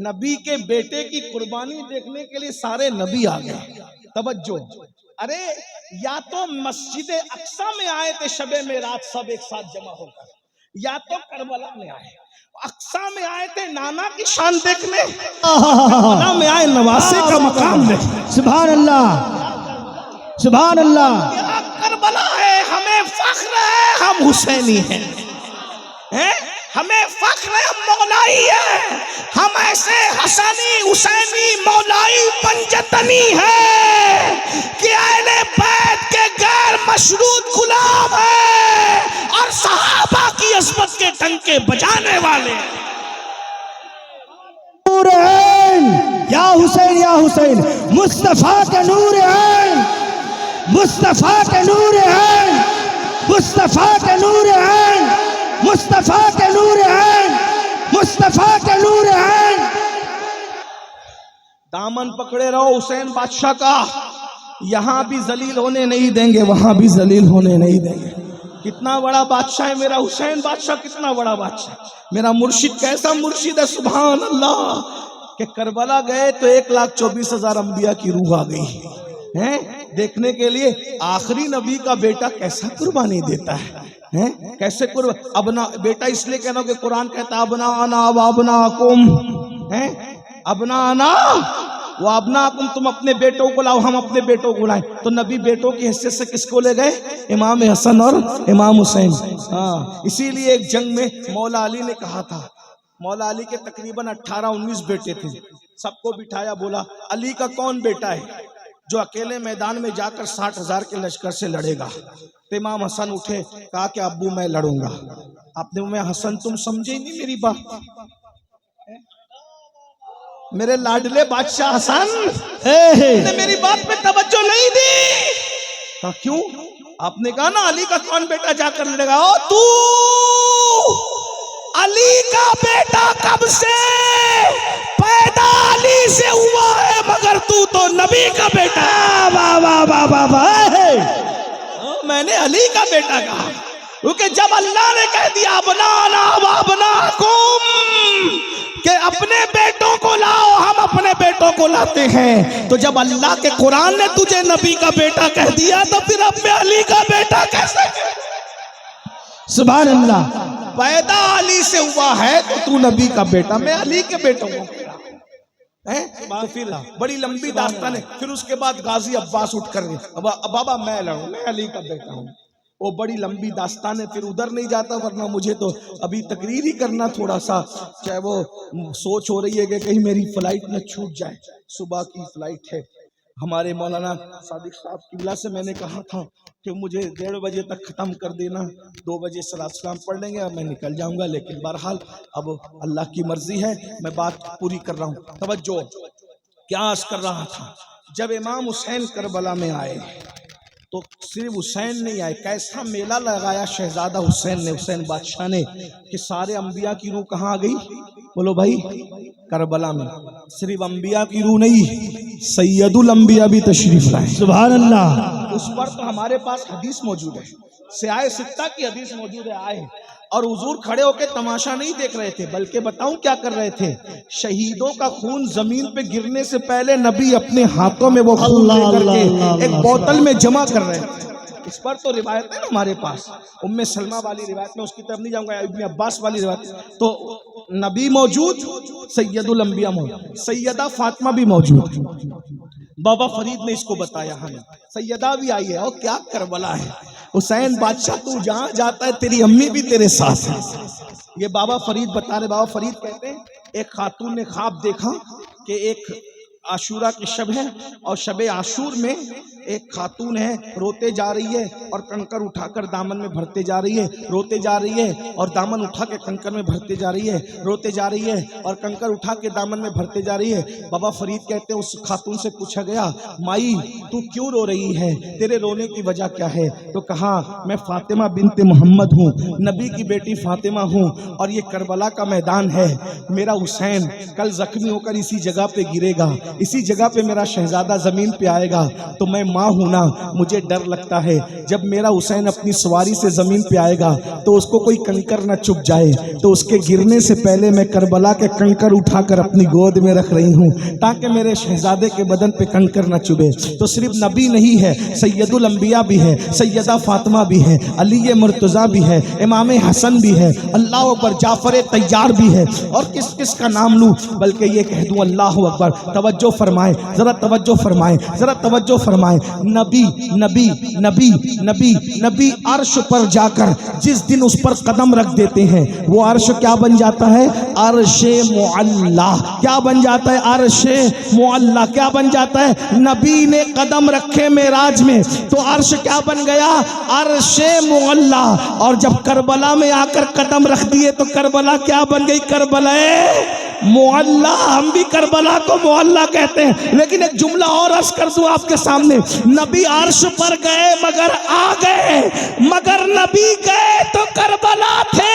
A: نبی کے بیٹے کی قربانی دیکھنے کے لیے سارے نبی آ گئے۔ توجہ، ارے یا تو مسجد اقصی میں آئے تھے شب معراج سب ایک ساتھ جمع ہو کر، یا تو کربلا میں آئے۔ اقصی میں آئے تھے نانا کی شان دیکھنے، کربلا میں آئے نواسے کا مقام دیکھنے۔
B: سبحان اللہ، سبحان اللہ۔
A: کربلا ہے، ہمیں فخر ہے ہم حسینی ہیں، ہمیں فخر ہے ہم مولائی ہیں، ہم ایسے حسنی حسینی مولائی پنجتنی ہیں کہ اہل بیت کے غیر مشروط غلام ہیں اور صحابہ کی عظمت کے ڈنکے بجانے والے۔
B: نور عین یا حسین یا حسین، مصطفیٰ کے نور عین، مصطفیٰ کے نور عین، مصطفیٰ کے نور عین، مصطفیٰ کے نور عین، مصطفیٰ کے نور عین۔
A: دامن پکڑے رہو حسین بادشاہ کا، یہاں بھی ذلیل ہونے نہیں دیں گے، وہاں بھی ذلیل ہونے نہیں دیں گے۔ کتنا بڑا بادشاہ ہے میرا حسین بادشاہ، کتنا بڑا بادشاہ، میرا مرشد کیسا مرشد ہے، سبحان اللہ، کہ کربلا گئے تو 1,24,000 انبیاء کی روح آ گئی دیکھنے کے لیے آخری نبی کا بیٹا کیسا قربانی دیتا ہے، کیسے ابنا بیٹا اس لیے کہنا کہ قرآن کہتا ابنا انا و ابناکم، ابنا انا و ابناکم، تم اپنے بیٹوں کو لاؤ ہم اپنے بیٹوں کو لائیں۔ تو نبی بیٹوں کی حیثیت سے کس کو لے گئے؟ امام حسن اور امام حسین۔ اسی لیے ایک جنگ میں مولا علی نے کہا تھا، مولا علی کے تقریباً 18-19 بیٹے تھے، سب کو بٹھایا، بولا علی کا کون بیٹا ہے جو اکیلے میدان میں جا کر 60,000 کے لشکر سے لڑے گا؟ تو امام حسن اٹھے، کہا کہ ابو میں لڑوں گا۔ آپ نے میں حسن تم سمجھے ہی نہیں میری بات، میرے لاڈلے بادشاہ حسن نے میری بات پہ توجہ نہیں دی۔ کہا کیوں؟ آپ نے کہا نا علی کا کون بیٹا جا کر لڑے گا؟ تو علی کا بیٹا کب سے پیدا علی سے ہوا ہے، مگر تو نبی کا بیٹا۔
B: واہ واہ واہ واہ واہ،
A: میں نے علی کا بیٹا کہا کیونکہ جب اللہ نے کہہ دیا ابنانا و ابناکم کہ اپنے بیٹوں کو لاؤ، ہم اپنے بیٹوں کو لاتے ہیں، تو جب اللہ کے قرآن نے تجھے نبی کا بیٹا کہہ دیا تو پھر اب میں علی کا بیٹا کیسے؟
B: سبحان اللہ۔
A: پیدا علی سے ہوا ہے تو تو نبی کا بیٹا، میں علی کے بیٹوں کو تو پھر بڑی لمبی داستان ہے۔ پھر اس کے بعد غازی عباس اٹھ کر گئے، بابا میں لڑوں، میں علی کا بیٹا ہوں۔ وہ بڑی لمبی داستان ہے، پھر ادھر نہیں جاتا، ورنہ مجھے تو ابھی تقریر ہی کرنا تھوڑا سا، چاہے وہ سوچ ہو رہی ہے کہ کہیں میری فلائٹ نہ چھوٹ جائے، صبح کی فلائٹ ہے۔ ہمارے مولانا صادق صاحب کی وجہ سے میں نے کہا تھا کہ مجھے 1:30 بجے تک ختم کر دینا، 2 بجے صلاۃ السلام پڑھ لیں گے اور میں نکل جاؤں گا، لیکن بہرحال اب اللہ کی مرضی ہے، میں بات پوری کر رہا ہوں۔ توجہ، کیا عرض کر رہا تھا؟ جب امام حسین کربلا میں آئے تو صرف حسین نہیں آئے، کیسا میلہ لگایا شہزادہ حسین نے، حسین بادشاہ نے، کہ سارے انبیاء کی روح کہاں آ گئی؟ بولو بھائی، کربلا میں۔ صرف انبیاء کی روح نہیں، سید الانبیاء بھی تشریف لائے۔
B: سبحان اللہ۔
A: اس پر تو ہمارے پاس حدیث موجود ہے، سیاہ ستہ کی حدیث موجود ہے، آئے اور حضور کھڑے ہو کے تماشا نہیں دیکھ رہے تھے، بلکہ بتاؤں کیا کر رہے تھے؟ شہیدوں کا خون زمین پہ گرنے سے پہلے نبی اپنے ہاتھوں میں وہ خون لے کر کے ایک بوتل میں جمع کر رہے تھے۔ اس پر تو روایت ہے نا ہمارے پاس، ام سلمہ والی روایت میں، اس کی طرف نہیں جاؤں گا، ابن عباس والی روایت، تو نبی موجود، سید الانبیاء موجود، سیدہ فاطمہ بھی موجود۔ بابا فرید نے اس کو بتایا ہمیں، سیدہ بھی آئی ہے، اور کیا کربلا ہے، حسین بادشاہ تو جہاں جاتا ہے تیری امی بھی تیرے ساتھ ہے۔ یہ بابا فرید بتا رہے، بابا فرید کہتے ہیں ایک خاتون نے خواب دیکھا کہ ایک عاشورہ کی شب ہے، اور شب عاشور میں ایک خاتون ہے، روتے جا رہی ہے اور کنکر اٹھا کر دامن میں بھرتے جا رہی ہے، روتے جا رہی ہے اور دامن اٹھا کے کنکر میں بھرتے جا رہی ہے، روتے جا رہی ہے اور کنکر اٹھا کے دامن میں بھرتے جا رہی ہے۔ بابا فرید کہتے ہیں اس خاتون سے پوچھا گیا، مائی تو کیوں رو رہی ہے، تیرے رونے کی وجہ کیا ہے؟ تو کہا میں فاطمہ بنت محمد ہوں، نبی کی بیٹی فاطمہ ہوں، اور یہ کربلا کا میدان ہے، میرا حسین کل زخمی ہو کر اسی جگہ پہ گرے گا، اسی جگہ پہ میرا شہزادہ زمین پہ آئے گا، تو میں ماں ہوں نا، مجھے ڈر لگتا ہے جب میرا حسین اپنی سواری سے زمین پہ آئے گا تو اس کو کوئی کنکر نہ چپ جائے، تو اس کے گرنے سے پہلے میں کربلا کے کنکر اٹھا کر اپنی گود میں رکھ رہی ہوں تاکہ میرے شہزادے کے بدن پہ کنکر نہ چبھے۔ تو صرف نبی نہیں ہے، سید الانبیاء بھی ہے، سیدہ فاطمہ بھی ہے، علی مرتضیٰ بھی ہے، امام حسن بھی ہے، اللہ اکبر، جعفر طیار بھی ہے، اور کس کس کا نام لوں، بلکہ یہ کہہ دوں اللہ اکبر۔ توجہ فرمائیں، ذرا توجہ فرمائیں، ذرا توجہ فرمائیں۔ نبی نبی نبی نبی نبی عرش پر جا کر جس دن اس پر قدم رکھ دیتے ہیں وہ عرش کیا بن جاتا ہے؟ عرش معلی۔ کیا بن جاتا ہے؟ عرش معلی۔ کیا بن جاتا ہے؟ نبی نے قدم رکھے معراج میں تو عرش کیا بن گیا؟ عرش معلی۔ اور جب کربلا میں آ کر قدم رکھ دیے تو کربلا کیا بن گئی؟ کربلا معلی۔ ہم بھی کربلا کو معلی کہتے ہیں، لیکن ایک جملہ اور عرض کر دوں آپ کے سامنے، نبی عرش پر گئے مگر آ گئے، مگر نبی گئے تو کربلا تھے،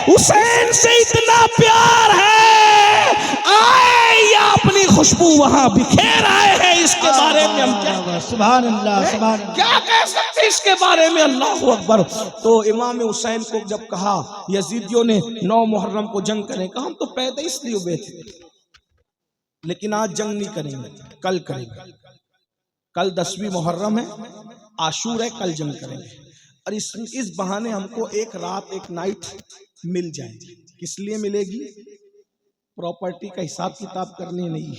A: حسین سے اتنا پیار ہے، آئے یا اپنی خوشبو وہاں بکھیر آئے ہیں، اس کے بارے میں ہم کیا
B: سبحان اللہ، سبحان اللہ،
A: کیا کہہ سکتے اس کے بارے میں؟ اللہ اکبر۔ تو امام حسین کو جب کہا یزیدیوں نے 9 محرم کو جنگ کریں، کہا ہم تو پیدا اس لیے ہوئے تھے، لیکن آج جنگ نہیں کریں گے، کل کریں گے، کل 10ویں محرم ہے، عاشور ہے، کل جنگ کریں گے، اور اس بہانے ہم کو ایک رات ایک نائٹ مل جائے گی۔ کس لیے ملے گی؟ پراپرٹی کا حساب کتاب کرنے نہیں،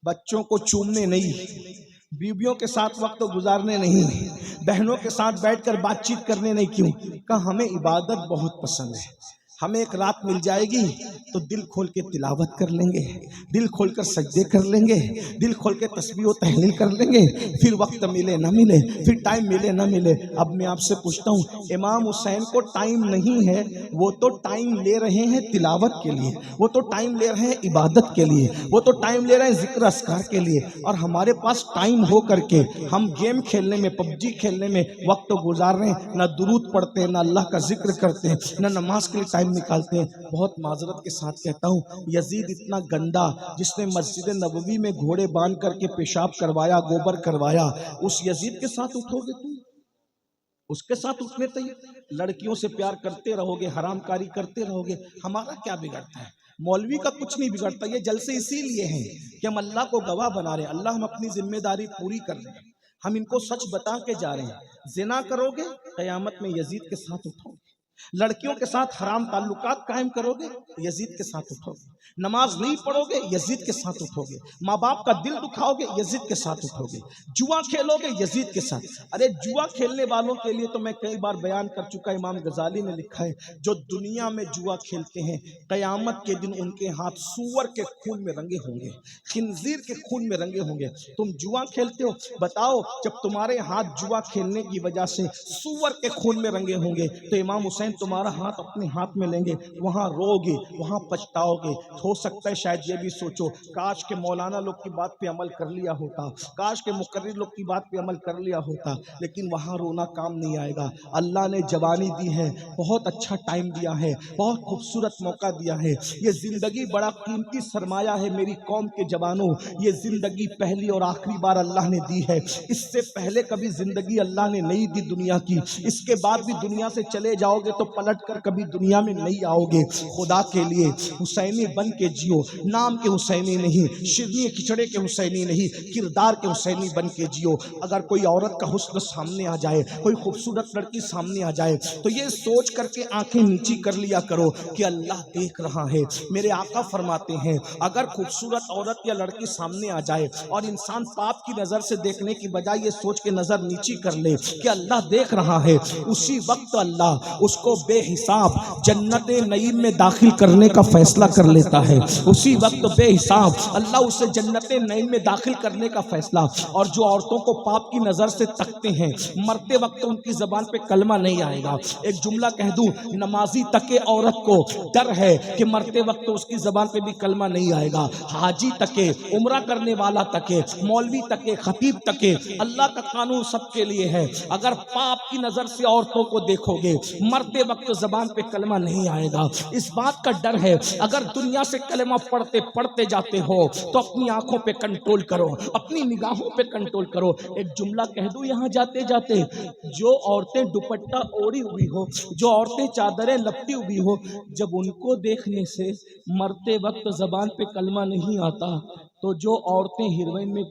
A: بچوں کو چومنے نہیں، بیویوں کے ساتھ وقت گزارنے نہیں، بہنوں کے ساتھ بیٹھ کر بات چیت کرنے نہیں۔ کیوں؟ کہ ہمیں عبادت بہت پسند ہے، ہمیں ایک رات مل جائے گی تو دل کھول کے تلاوت کر لیں گے، دل کھول کر سجدے کر لیں گے، دل کھول کے تسبیح و تحلیل کر لیں گے، پھر وقت ملے نہ ملے، پھر ٹائم ملے نہ ملے۔ اب میں آپ سے پوچھتا ہوں، امام حسین کو ٹائم نہیں ہے، وہ تو ٹائم لے رہے ہیں تلاوت کے لیے، وہ تو ٹائم لے رہے ہیں عبادت کے لیے، وہ تو ٹائم لے رہے ہیں ذکر اذکار کے لیے، اور ہمارے پاس ٹائم ہو کر کے ہم گیم کھیلنے میں، پب جی کھیلنے میں وقت گزار رہے ہیں، نہ درود پڑھتے ہیں، نہ اللہ کا ذکر کرتے ہیں، نہ نماز کے لیے ٹائم نکالتے ہیں۔ بہت معذرت کے ساتھ کہتا ہوں، یزید اتنا گندا جس نے مسجد نبوی میں گھوڑے باندھ کر کے پیشاب کروایا، گوبر کروایا، اس یزید کے ساتھ اٹھو گے تم؟ اس کے ساتھ اٹھنے تھے؟ لڑکیوں سے پیار کرتے رہو گے، حرام کاری کرتے رہو گے، ہمارا کیا بگڑتا ہے؟ مولوی کا کچھ نہیں بگڑتا۔ یہ جلسے اسی لیے ہیں کہ ہم اللہ کو گواہ بنا رہے ہیں، اللہ ہم اپنی ذمہ داری پوری کر رہے ہیں، ہم ان کو سچ بتا کے جا رہے ہیں۔ زنا کرو گے قیامت میں یزید کے ساتھ اٹھو گے، لڑکیوں کے ساتھ حرام تعلقات قائم کرو گے یزید کے ساتھ اٹھو گے، نماز نہیں پڑھو گے یزید کے ساتھ اٹھو گے، ماں باپ کا دل دکھاؤ گے یزید کے ساتھ اٹھو گے، جوا کھیلو گے یزید کے ساتھ۔ ارے جوا کھیلنے والوں کے لیے تو میں کئی بار بیان کر چکا، امام غزالی نے لکھا ہے، جو دنیا میں جوا کھیلتے ہیں قیامت کے دن ان کے ہاتھ سور کے خون میں رنگے ہوں گے، خنزیر کے خون میں رنگے ہوں گے۔ تم جوا کھیلتے ہو، بتاؤ جب تمہارے ہاتھ جوا کھیلنے کی وجہ سے سور کے خون میں رنگے ہوں گے تو امام حسین تمہارا ہاتھ اپنے ہاتھ میں لیں گے، وہاں رو گے، وہاں پچھتاؤ گے۔ ہو سکتا ہے شاید یہ بھی سوچو، کاش کہ مولانا لوگ کی بات پہ عمل کر لیا ہوتا، کاش کہ مقرر لوگ کی بات پہ عمل کر لیا ہوتا، لیکن وہاں رونا کام نہیں آئے گا۔ اللہ نے جوانی دی ہے، بہت اچھا ٹائم دیا ہے، بہت خوبصورت موقع دیا ہے۔ یہ زندگی بڑا قیمتی سرمایہ ہے میری قوم کے جوانوں، یہ زندگی پہلی اور آخری بار اللہ نے دی ہے، اس سے پہلے کبھی زندگی اللہ نے نہیں دی دنیا کی، اس کے بعد بھی دنیا سے چلے جاؤ گے تو پلٹ کر کبھی دنیا میں نہیں آؤ گے۔ خدا کے لیے حسینی بن کے جیو، نام کے حسینی نہیں، شرنی کھچڑے کے حسینی نہیں، کردار کے حسینی بن کے جیو۔ اگر کوئی عورت کا حسن سامنے آ جائے، کوئی خوبصورت لڑکی سامنے آ جائے تو یہ سوچ کر کے آنکھیں نیچی کر لیا کرو کہ اللہ دیکھ رہا ہے۔ میرے آقا فرماتے ہیں اگر خوبصورت عورت یا لڑکی سامنے آ جائے اور انسان پاپ کی نظر سے دیکھنے کی بجائے یہ سوچ کے نظر نیچی کر لے کہ اللہ دیکھ رہا ہے، اسی وقت اللہ اس کو بے حساب جنت نعیم میں داخل کرنے کا فیصلہ کر لیتا ہے، اسی وقت بے حساب اللہ اسے جنت نعیم میں داخل کرنے کا فیصلہ۔ اور جو عورتوں کو پاپ کی نظر سے تکتے ہیں مرتے وقت ان کی زبان پہ کلمہ نہیں آئے گا۔ ایک جملہ کہہ دوں، نمازی تک عورت کو ڈر ہے کہ مرتے وقت اس کی زبان پہ بھی کلمہ نہیں آئے گا، حاجی تک، عمرہ کرنے والا تک، مولوی تک، خطیب تک، اللہ کا قانون سب کے لیے ہے۔ اگر پاپ کی نظر سے عورتوں کو دیکھو گے مرتے وقت زبان پہ کلمہ نہیں آئے گا، اس بات کا ڈر ہے۔ اگر دنیا سے کلمہ پڑھتے جاتے ہو تو اپنی آنکھوں پہ کنٹرول کرو، اپنی نگاہوں پہ کنٹرول کرو۔ ایک جملہ کہہ دوں یہاں جاتے جاتے، جو عورتیں دوپٹہ اوڑھی ہوئی ہو، جو عورتیں چادریں لپٹی ہوئی ہو، جب ان کو دیکھنے سے مرتے وقت زبان پہ کلمہ نہیں آتا تو جو عورتیں ہیروئن میں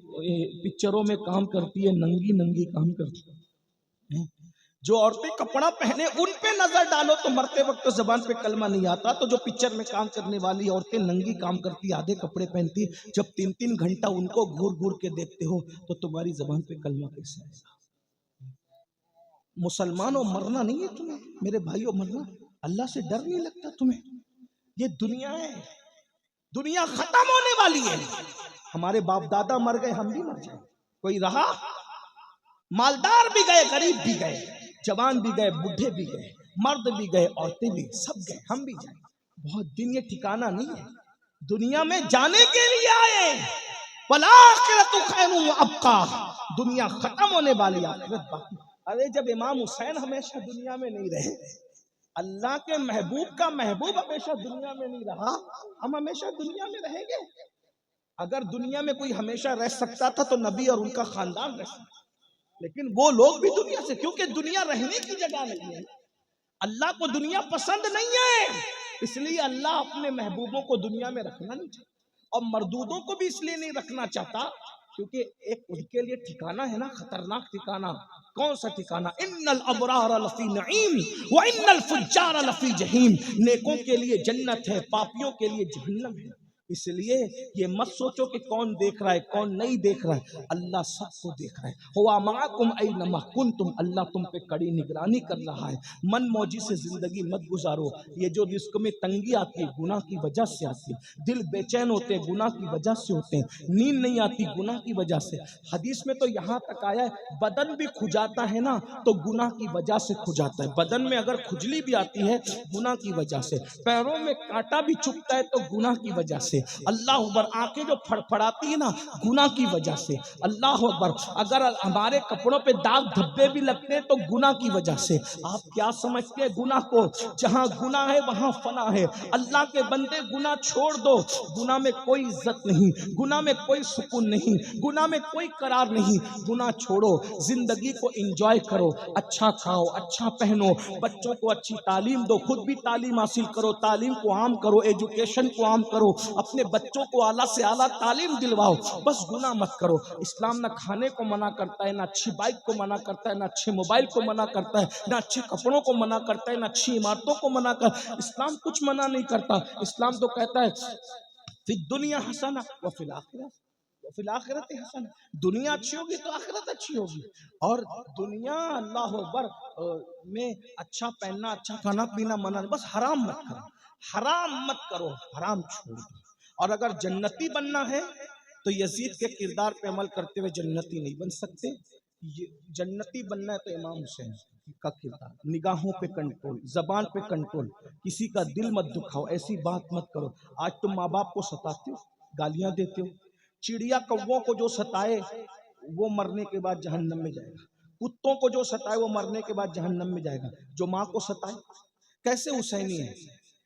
A: پکچروں میں کام کرتی ہے ننگی ننگی کام کرتی ہیں، جو عورتیں کپڑا پہنے ان پہ نظر ڈالو تو مرتے وقت زبان پہ کلمہ نہیں آتا، تو جو پکچر میں کام کرنے والی عورتیں ننگی کام کرتی، آدھے کپڑے پہنتی، جب 3 گھنٹہ ان کو گھور گھور کے دیکھتے ہو تو تمہاری زبان پہ کلمہ کیسے آئے گا؟ مسلمانوں مرنا نہیں ہے تمہیں، میرے بھائیوں مرنا، اللہ سے ڈر نہیں لگتا تمہیں؟ یہ دنیا ہے، دنیا ختم ہونے والی ہے۔ ہمارے باپ دادا مر گئے، ہم بھی مر جائیں، کوئی رہا؟ مالدار بھی گئے، غریب بھی گئے، جوان بھی گئے، بڈھے بھی گئے، مرد بھی گئے، عورتیں بھی، سب گئے، ہم بھی جائیں۔ بہت دن یہ ٹھکانہ نہیں ہے، دنیا میں جانے کے لیے آئے۔ وَالْآخِرَةُ خَيْرٌ وَأَبْقَىٰ، دنیا ختم ہونے والی، آخرت باقی۔ ارے جب امام حسین ہمیشہ دنیا میں نہیں رہے، اللہ کے محبوب کا محبوب ہمیشہ دنیا میں نہیں رہا، ہم ہمیشہ دنیا میں رہیں گے؟ اگر دنیا میں کوئی ہمیشہ رہ سکتا تھا تو نبی اور ان کا خاندان رہ سکتا، لیکن وہ لوگ بھی دنیا سے، کیونکہ دنیا رہنے کی جگہ نہیں ہے، اللہ کو دنیا پسند نہیں ہے، اس لیے اللہ اپنے محبوبوں کو دنیا میں رکھنا نہیں چاہتا، اور مردودوں کو بھی اس لیے نہیں رکھنا چاہتا کیونکہ ایک ان کے لیے ٹھکانہ ہے نا، خطرناک ٹھکانہ۔ کون سا ٹھکانہ؟ ان الابرار لفی نعیم وان الفجار لفی جہیم، نیکوں کے لیے جنت ہے، پاپیوں کے لیے جہنم ہے۔ اس لیے یہ مت سوچو کہ کون دیکھ رہا ہے کون نہیں دیکھ رہا ہے، اللہ سب کو دیکھ رہا ہے۔ ہوا معکم اینما کنتم، اللہ تم پہ کڑی نگرانی کر رہا ہے۔ من موجی سے زندگی مت گزارو۔ یہ جو رزق میں تنگی آتی ہے گناہ کی وجہ سے آتی ہے، دل بے چین ہوتے ہیں گناہ کی وجہ سے ہوتے ہیں، نیند نہیں آتی گناہ کی وجہ سے۔ حدیث میں تو یہاں تک آیا ہے بدن بھی کھجاتا ہے نا تو گناہ کی وجہ سے کھجاتا ہے، بدن میں اگر کھجلی بھی آتی ہے گناہ کی وجہ سے، پیروں میں کانٹا بھی چبھتا ہے تو گناہ کی وجہ سے، اللہ اکبر، آنکھیں جو پھڑپڑاتی ہے نا گناہ کی وجہ سے، اللہ اکبر، اگر ہمارے کپڑوں پہ داغ دھبے بھی لگتے ہیں تو گناہ کی وجہ سے۔ آپ کیا سمجھتے ہیں گناہ کو؟ جہاں گناہ ہے وہاں فنا ہے۔ اللہ کے بندے گناہ چھوڑ دو، گناہ میں کوئی عزت نہیں، گناہ میں کوئی سکون نہیں، گناہ میں کوئی قرار نہیں۔ گناہ چھوڑو، زندگی کو انجوائے کرو، اچھا کھاؤ، اچھا پہنو، بچوں کو اچھی تعلیم دو، خود بھی تعلیم حاصل کرو، تعلیم کو عام کرو، ایجوکیشن کو عام کرو، اپنے بچوں کو اعلیٰ سے اعلیٰ تعلیم دلواؤ، بس گناہ مت کرو۔ اسلام نہ کھانے کو منع کرتا ہے، نہ اچھی بائک کو منع کرتا ہے، نہ اچھے موبائل کو منع کرتا ہے، نہ اچھے کپڑوں کو منع کرتا ہے، نہ اچھی عمارتوں کو منع کرتا ہے۔ اسلام کچھ منع نہیں کرتا، اسلام تو کہتا ہے فی الدنیا حسنہ وفی الآخرہ فی الآخرت حسن، دنیا اچھی ہوگی تو آخرت اچھی ہوگی۔ اور دنیا اللہ اکبر میں اچھا پہننا، اچھا کھانا پینا منع، بس حرام مت کرو، حرام مت کرو، حرام چھوڑ دو۔ اور اگر جنتی بننا ہے تو یزید کے کردار پہ عمل کرتے ہوئے جنتی نہیں بن سکتے۔ جنتی بننا ہے تو امام حسین کا کردار، نگاہوں پہ کنٹرول، زبان پہ کنٹرول، کسی کا دل مت دکھاؤ، ایسی بات مت کرو۔ آج تم ماں باپ کو ستاتے ہو، گالیاں دیتے ہو، چڑیا کووں کو جو ستائے وہ مرنے کے بعد جہنم میں جائے گا، کتوں کو جو ستائے وہ مرنے کے بعد جہنم میں جائے گا۔ جو ماں کو ستائے کیسے حسینی ہے،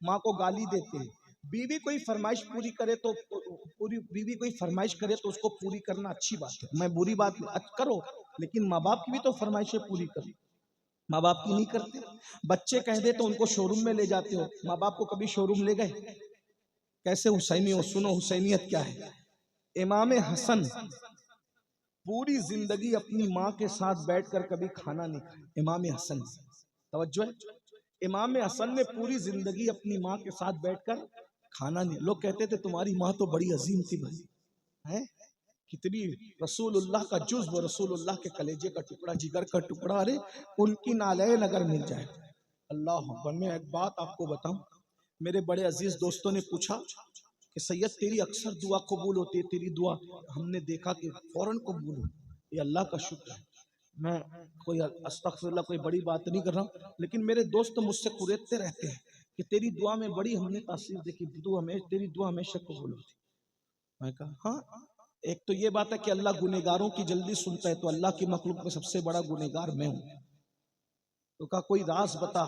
A: ماں کو گالی دیتے ہیں۔ بیوی کوئی فرمائش پوری کرے تو بیوی کوئی فرمائش کرے تو اس کو پوری کرنا اچھی بات ہے، میں بری بات کرو، لیکن ماں باپ کی بھی تو فرمائشیں پوری کرو۔ ماں باپ کی نہیں کرتے، بچے کہہ دے تو ان کو شو روم میں لے جاتے ہو، ماں باپ کو کبھی شو روم لے گئے؟ کیسے حسینی ہو؟ سنو حسینیت کیا ہے۔ امام حسن پوری زندگی اپنی ماں کے ساتھ بیٹھ کر کبھی کھانا نہیں کھایا۔ امام حسن، توجہ ہے، امام حسن نے پوری زندگی اپنی ماں کے ساتھ بیٹھ کر کھانا نہیں۔ لوگ کہتے تھے تمہاری ماں تو بڑی عظیم تھی بھائی، کتنی رسول اللہ کا جزو، رسول اللہ کے کلیجے کا ٹکڑا، جگر کا ٹکڑا، ارے ان کی نالین اگر مل جائے۔ اللہ اکبر، میں ایک بات آپ کو بتاؤں، میرے بڑے عزیز دوستوں نے پوچھا کہ سید تیری اکثر دعا قبول ہوتی ہے، تیری دعا ہم نے دیکھا کہ فوراً قبول ہو۔ یہ اللہ کا شکر ہے، میں کوئی استغفر اللہ کوئی بڑی بات نہیں کر رہا ہوں، لیکن میرے دوست مجھ سے قریدتے رہتے ہیں کہ تیری دعا میں بڑی ہم نے تاثیر دیکھی، تیری دعا ہمیشہ قبول ہوتی۔ میں کہا ہاں، ایک تو یہ بات ہے کہ اللہ گنہگاروں کی جلدی سنتا ہے، تو اللہ کی مخلوق میں سب سے بڑا گنہگار میں ہوں۔ تو کہا کوئی راز بتا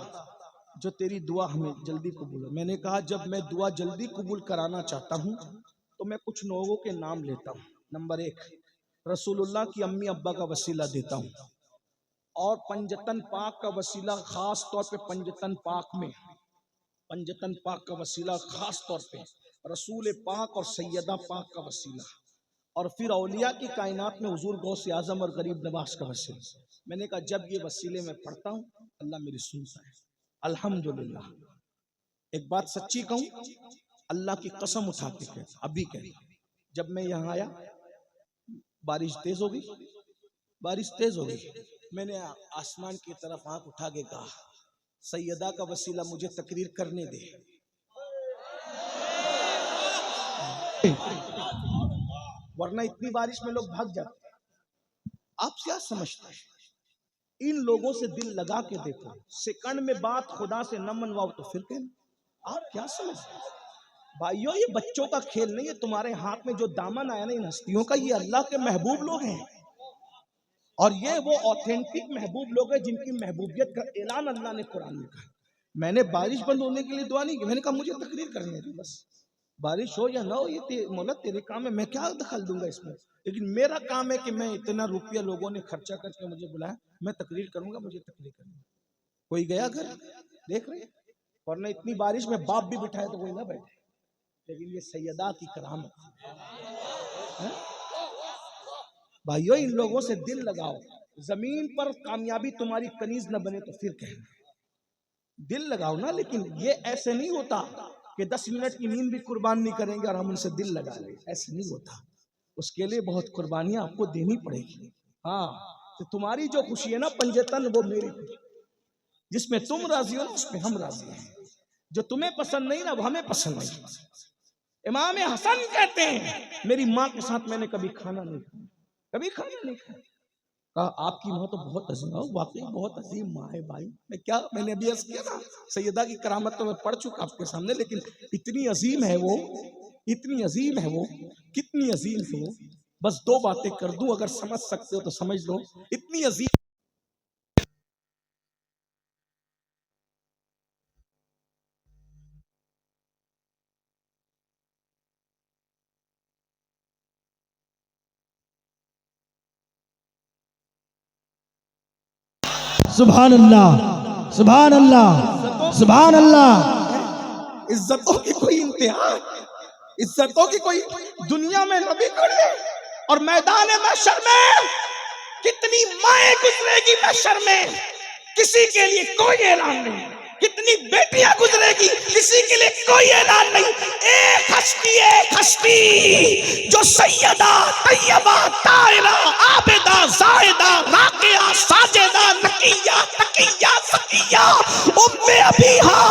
A: جو تیری دعا ہمیں جلدی قبول ہو۔ میں نے کہا جب میں دعا جلدی قبول کرانا چاہتا ہوں تو میں کچھ لوگوں کے نام لیتا ہوں۔ نمبر 1، رسول اللہ کی امی ابا کا وسیلہ دیتا ہوں، اور پنجتن پاک کا وسیلہ خاص طور پہ، پنجتن پاک کا وسیلہ خاص طور پہ، رسول پاک اور سیدہ پاک کا وسیلہ، اور پھر اولیاء کی کائنات میں حضور غوث اعظم اور غریب نواز کا وسیلہ۔ میں نے کہا جب یہ وسیلے میں پڑھتا ہوں اللہ میری سنتا ہے، الحمدللہ۔ ایک بات سچی کہوں، اللہ کی قسم اٹھا کے کہتا، ابھی کہتا، جب میں یہاں آیا بارش تیز ہو گئی، میں نے آسمان کی طرف آنکھ اٹھا کے کہا سیدہ کا وسیلہ مجھے تقریر کرنے دے۔ ورنہ اتنی بارش میں لوگ بھاگ جاتے ہیں۔ آپ کیا سمجھتے ہیں؟ ان لوگوں سے دل لگا کے دیکھو، سیکنڈ میں بات خدا سے نہ منواؤ تو پھر کہنا۔ آپ کیا سمجھتے ہیں؟ بھائیو یہ بچوں کا کھیل نہیں ہے، تمہارے ہاتھ میں جو دامن آیا نا ان ہستیوں کا، یہ اللہ کے محبوب لوگ ہیں، اور یہ وہ اوتھینٹک محبوب لوگ ہیں جن کی محبوبیت کا اعلان اللہ نے قرآن میں کہا۔ میں نے بارش بند ہونے کے لیے دعا نہیں کی، میں نے کہا مجھے تقریر کرنے دے، بس بارش ہو یا نہ ہو یہ مولا تیرے کام ہے، میں کیا دخل دوں گا اس میں، لیکن میرا کام ہے کہ میں اتنا روپیہ لوگوں نے خرچہ کر کے مجھے بلایا، میں تقریر کروں گا، مجھے تقریر کرنی ہے۔ کوئی گیا گھر دیکھ رہے، ورنہ اتنی بارش میں باپ بھی بٹھائے تو کوئی نہ بیٹھے، لیکن یہ سیدہ کی کرامت۔ بھائیو ان لوگوں سے دل لگاؤ، زمین پر کامیابی تمہاری کنیز نہ بنے تو پھر کہنا، دل لگاؤ نا، لیکن یہ ایسے نہیں ہوتا کہ 10 منٹ کی نیند بھی قربان نہیں کریں گے اور ہم ان سے دل لگا لیں، ایسے نہیں ہوتا. اس کے لیے بہت قربانیاں آپ کو دینی پڑے گی. ہاں تو تمہاری جو خوشی ہے نا پنجتن، وہ میری خوشی. جس میں تم راضی ہو نا اس میں ہم راضی ہیں. جو تمہیں پسند نہیں نا وہ ہمیں پسند نہیں. امام حسن کہتے ہیں میری ماں کے ساتھ میں نے کبھی کھانا نہیں کھایا، کبھی کھانا نہیں کھایا. کہا آپ کی ماں تو بہت عظیم ہے. واقعی بہت عظیم ماں ہے بھائی. میں نے ابھی عرض کیا نا سیدہ کی کرامت تو میں پڑھ چکا آپ کے سامنے، لیکن اتنی عظیم ہے وہ، اتنی عظیم ہے وہ، کتنی عظیم ہے وہ. بس 2 باتیں کر دوں، اگر سمجھ سکتے ہو تو سمجھ لو. اتنی عظیم
B: سبحان اللہ، سبحان اللہ، سبحان اللہ.
A: عزتوں کی کوئی انتہا، عزتوں کی کوئی دنیا میں نبی کھڑے اور میدان محشر میں کتنی مائیں گزرے گی محشر میں، کسی کے لیے کوئی اعلان نہیں. کتنی بیٹیاں گزرے گی، کسی کے لیے کوئی اعلان نہیں. ایک ہستی جو سیدہ طیبہ طاہرہ عابدہ زاہدہ راقیہ ساجدہ نقیہ تقیہ زکیہ ام ابیہا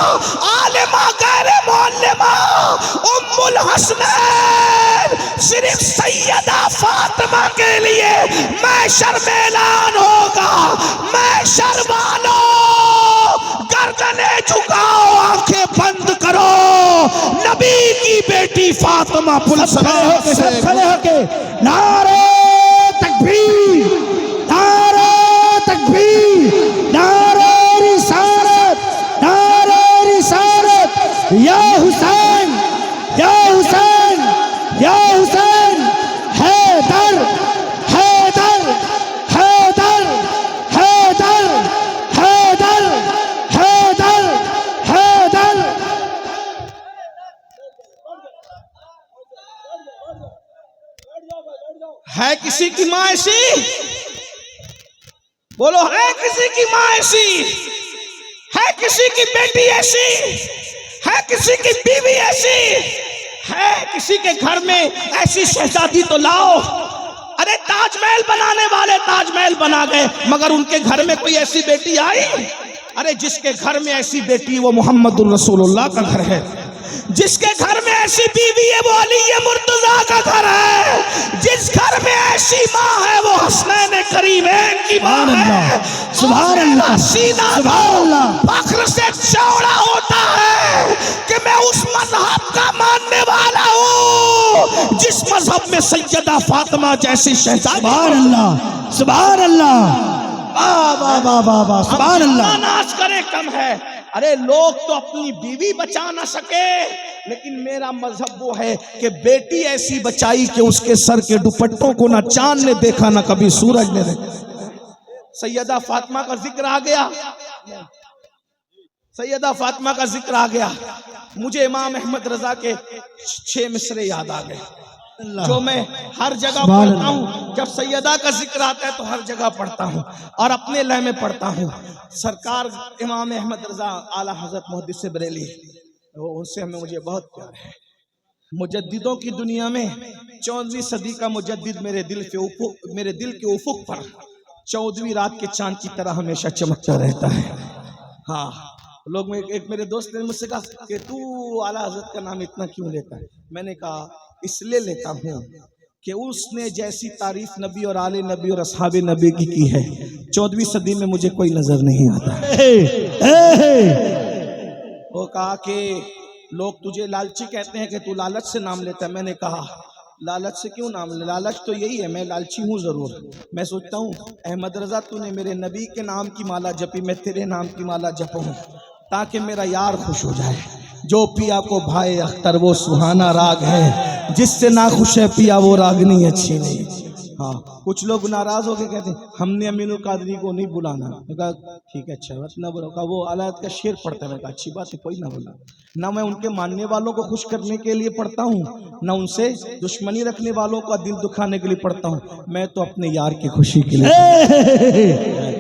A: عالمہ غیر معلمہ ام الحسنین، صرف سیدہ فاطمہ کے لیے محشر میں اعلان ہوگا. محشر والوں گردنیں جھکاؤ، آنکھیں بند کرو، نبی کی بیٹی فاطمہ
B: سب کھڑے ہو کے نعرہ تکبیر، نعرہ تکبیر، نعرہ رسالت، نعرہ رسالت. یا حسین، یا حسین، یا حسین، حیدر، حیدر، حیدر، حیدر، حیدر، حیدر، حیدر.
A: ہے کسی کی ماں ایسی؟ بولو، ہے کسی کی ماں ایسی؟ ہے کسی کی بیٹی ایسی؟ ہے کسی کی بیوی ایسی؟ ہے کسی کے گھر میں ایسی شہزادی تو لاؤ. ارے تاج محل بنانے والے تاج محل بنا گئے، مگر ان کے گھر میں کوئی ایسی بیٹی آئی؟ ارے جس کے گھر میں ایسی بیٹی وہ محمد الرسول اللہ کا گھر ہے. جس کے گھر میں ایسی بیوی ہے وہ علی مرتضیٰ کا گھر ہے. جس گھر میں ایسی ماں ہے وہ حسنین کریمین کی ماں ہے.
B: سبحان اللہ،
A: سینہ
B: سبحان اللہ.
A: فخر سے چوڑا ہوتا ہے کہ میں اس مذہب کا ماننے والا ہوں جس مذہب میں سیدہ فاطمہ جیسی شہزادی.
B: سبحان اللہ، سبحان اللہ، واہ واہ واہ واہ واہ، سبحان اللہ.
A: ناز کرے کم ہے. ارے لوگ تو اپنی بیوی بچا نہ سکے، لیکن میرا مذہب وہ ہے کہ بیٹی ایسی بچائی کہ اس کے سر کے دوپٹوں کو نہ چاند نے دیکھا نہ کبھی سورج نے دیکھا. سیدہ فاطمہ کا ذکر آ گیا، سیدہ فاطمہ کا ذکر آ گیا. مجھے امام احمد رضا کے 6 مصرے یاد آ گئے جو میں ہر جگہ پڑھتا ہوں. جب سیدہ کا ذکر آتا ہے تو ہر جگہ پڑھتا ہوں اور اپنے لے میں پڑھتا ہوں. سرکار امام احمد رضا اعلیٰ حضرت محدث بریلی، ان سے مجھے بہت پیار ہے. مجددوں کی دنیا میں 14ویں صدی کا مجدد میرے دل کے افق پر 14ویں رات کے چاند کی طرح ہمیشہ چمکتا رہتا ہے. ہاں لوگ، ایک میرے دوست نے مجھ سے کہا کہ تو اعلیٰ حضرت کا نام اتنا کیوں لیتا ہے؟ میں نے کہا اس لیے لیتا ہوں کہ اس نے جیسی تعریف نبی اور آل نبی اور اصحاب نبی کی ہے 14ویں صدی میں مجھے کوئی نظر نہیں آتا. وہ کہا کہ لوگ تجھے لالچی کہتے ہیں کہ تو لالچ سے نام لیتا ہے. میں نے کہا لالچ سے کیوں نام لے؟ لالچ تو یہی ہے، میں لالچی ہوں ضرور. میں سوچتا ہوں احمد رضا تو نے میرے نبی کے نام کی مالا جپی، میں تیرے نام کی مالا جپوں تاکہ میرا یار خوش ہو جائے. جو پیا کو بھائے اختر وہ سہانا راگ ہے، جس سے نہ خوش ہے پیا وہ راگنی اچھی نہیں. ہاں کچھ لوگ ناراض ہو کے کہتے ہیں ہم نے امین القادری کو نہیں بلانا. میں کہا ٹھیک ہے اچھا بات نہ بلا. وہ علایت کا شعر پڑھتا ہے. میں کہا اچھی بات ہے کوئی نہ بلا. نہ میں ان کے ماننے والوں کو خوش کرنے کے لیے پڑھتا ہوں، نہ ان سے دشمنی رکھنے والوں کا دل دکھانے کے لیے پڑھتا ہوں. میں تو اپنے یار کی خوشی کے لیے.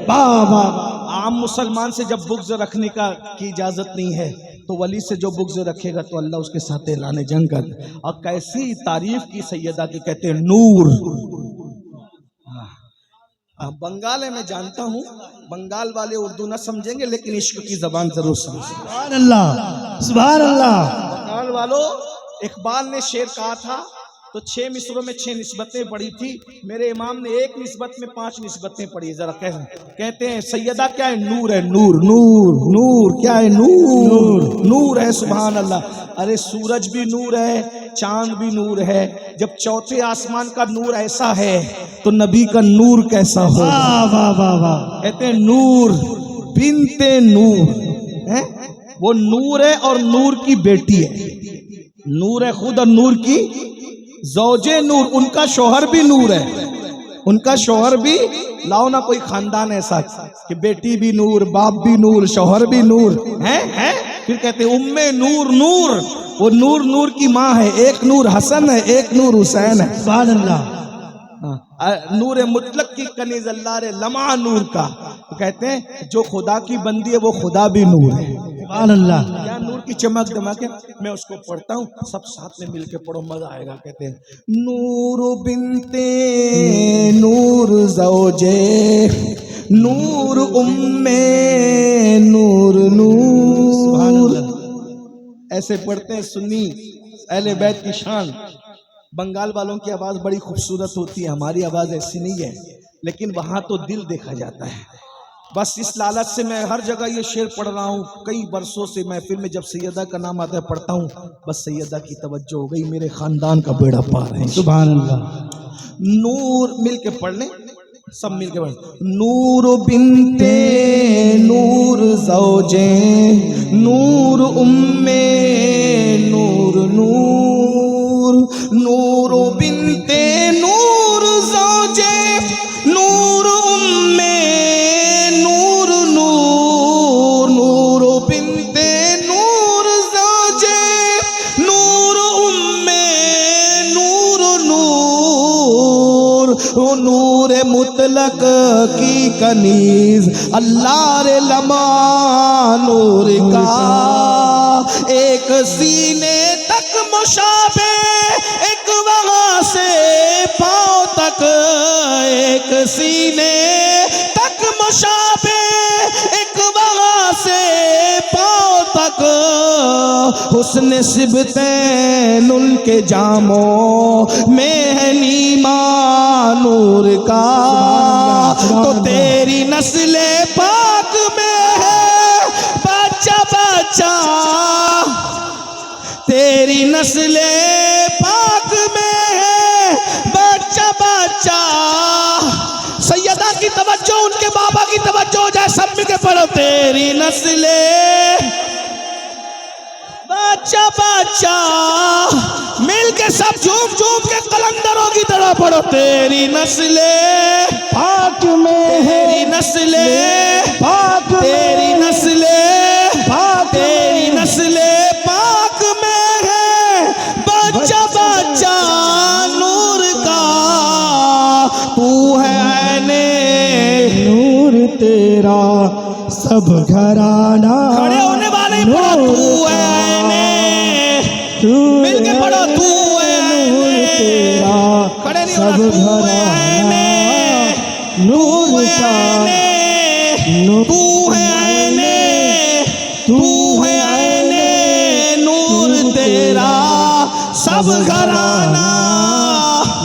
A: عام مسلمان سے جب بغض رکھنے کی اجازت نہیں ہے تو ولی سے جو بغض رکھے گا تو اللہ اس کے ساتھ اعلان جنگ کر دے۔ اور کیسی تعریف کی سیدہ کی، کہتے ہیں نور۔ بنگال ہے، میں جانتا ہوں بنگال والے اردو نہ سمجھیں گے لیکن عشق کی زبان ضرور سمجھیں گے۔
B: سبحان اللہ، سبحان اللہ۔
A: بنگال والوں، اقبال نے شعر کہا تھا تو 6 مصروں میں 6 نسبتیں پڑھی تھی، میرے امام نے ایک نسبت میں 5 نسبتیں پڑھی۔ ذرا کہتے ہیں سیدہ کیا ہے؟ نور ہے، نور نور نور، کیا ہے؟ نور نور ہے، سبحان اللہ۔ ارے سورج بھی نور ہے، چاند بھی نور ہے، جب چوتھے آسمان کا نور ایسا ہے تو نبی کا نور کیسا ہو؟
B: واہ واہ واہ واہ۔
A: کہتے ہیں نور بنت نور ہے، وہ نور ہے اور نور کی بیٹی ہے، نور ہے خود اور نور کی زوجے نور، ان کا شوہر بھی نور ہے، ان کا شوہر بھی، لاؤ نا کوئی خاندان ایسا کہ بیٹی بھی نور، باپ بھی نور، شوہر بھی نور ہے۔ پھر کہتے ہیں ام نور نور، وہ نور نور کی ماں ہے، ایک نور حسن ہے، ایک نور حسین ہے،
B: سبحان اللہ۔
A: نور مطلق کی کنیز اللہ رے لمعہ نور کا۔ تو کہتے ہیں جو خدا کی بندی ہے وہ خدا بھی نور ہے،
B: سبحان اللہ۔
A: کیا نور کی چمک دمک ہے۔ میں اس کو پڑھتا ہوں، سب ساتھ میں مل کے پڑھو، مزہ آئے گا۔ کہتے ہیں نور بنت نور زوجے نور ام نور نور۔ ایسے پڑھتے ہیں سنی اہل بیت کی شان۔ بنگال والوں کی آواز بڑی خوبصورت ہوتی ہے، ہماری آواز ایسی نہیں ہے، لیکن وہاں تو دل دیکھا جاتا ہے۔ بس اس لالچ سے میں ہر جگہ یہ شعر پڑھ رہا ہوں، کئی برسوں سے محفل میں جب سیدہ کا نام آتا ہے پڑھتا ہوں، بس سیدہ کی توجہ ہو گئی، میرے خاندان کا بیڑا پار ہے۔
B: سبحان اللہ۔
A: نور مل کے پڑھ لیں، سب مل کے پڑھ۔ نور بنت نور زوجے نور ام نور نور، نور بنت نور زوجے نور ام نور نور، نور بنت نور زوجے نور ام نور نور، نور مطلق کی کنیز اللہ رے لمعہ نور کا، ایک سینے تک مشابہ، ایک وہاں سے پاؤں تک، ایک سینے تک مشابہ، ایک وہاں سے پاؤں تک، حسن سبتین ان کے جاموں میں ہے نیما نور کا، تو تیری نسل پاک میں ہے بچہ بچہ، تیری نسل پاک میں ہے بچہ بچہ۔ سیدہ کی توجہ، ان کے بابا کی توجہ ہو جائے، سب مل کے پڑھو۔ تیری نسل بچہ بچہ، مل کے سب جھوم جھوم کے قلندروں کی طرح پڑھو۔ تیری نسل
B: پاک میں ہے،
A: تیری نسل
B: پاک
A: تیری نسل
B: پاک،
A: تیری نسل پاک میں ہے بچہ بچہ نور کا، تو ہے عین
B: نور تیرا سب گھرانہ،
A: کھڑے ہونے والے ہی پڑھو۔ تو ہے عین، مل کے پڑھو۔ تو ہے عین، کھڑے نہیں ہونا۔ تو ہے عین
B: نور کا،
A: تو ہے عین، تو ہے عین نور تیرا سب گھرانہ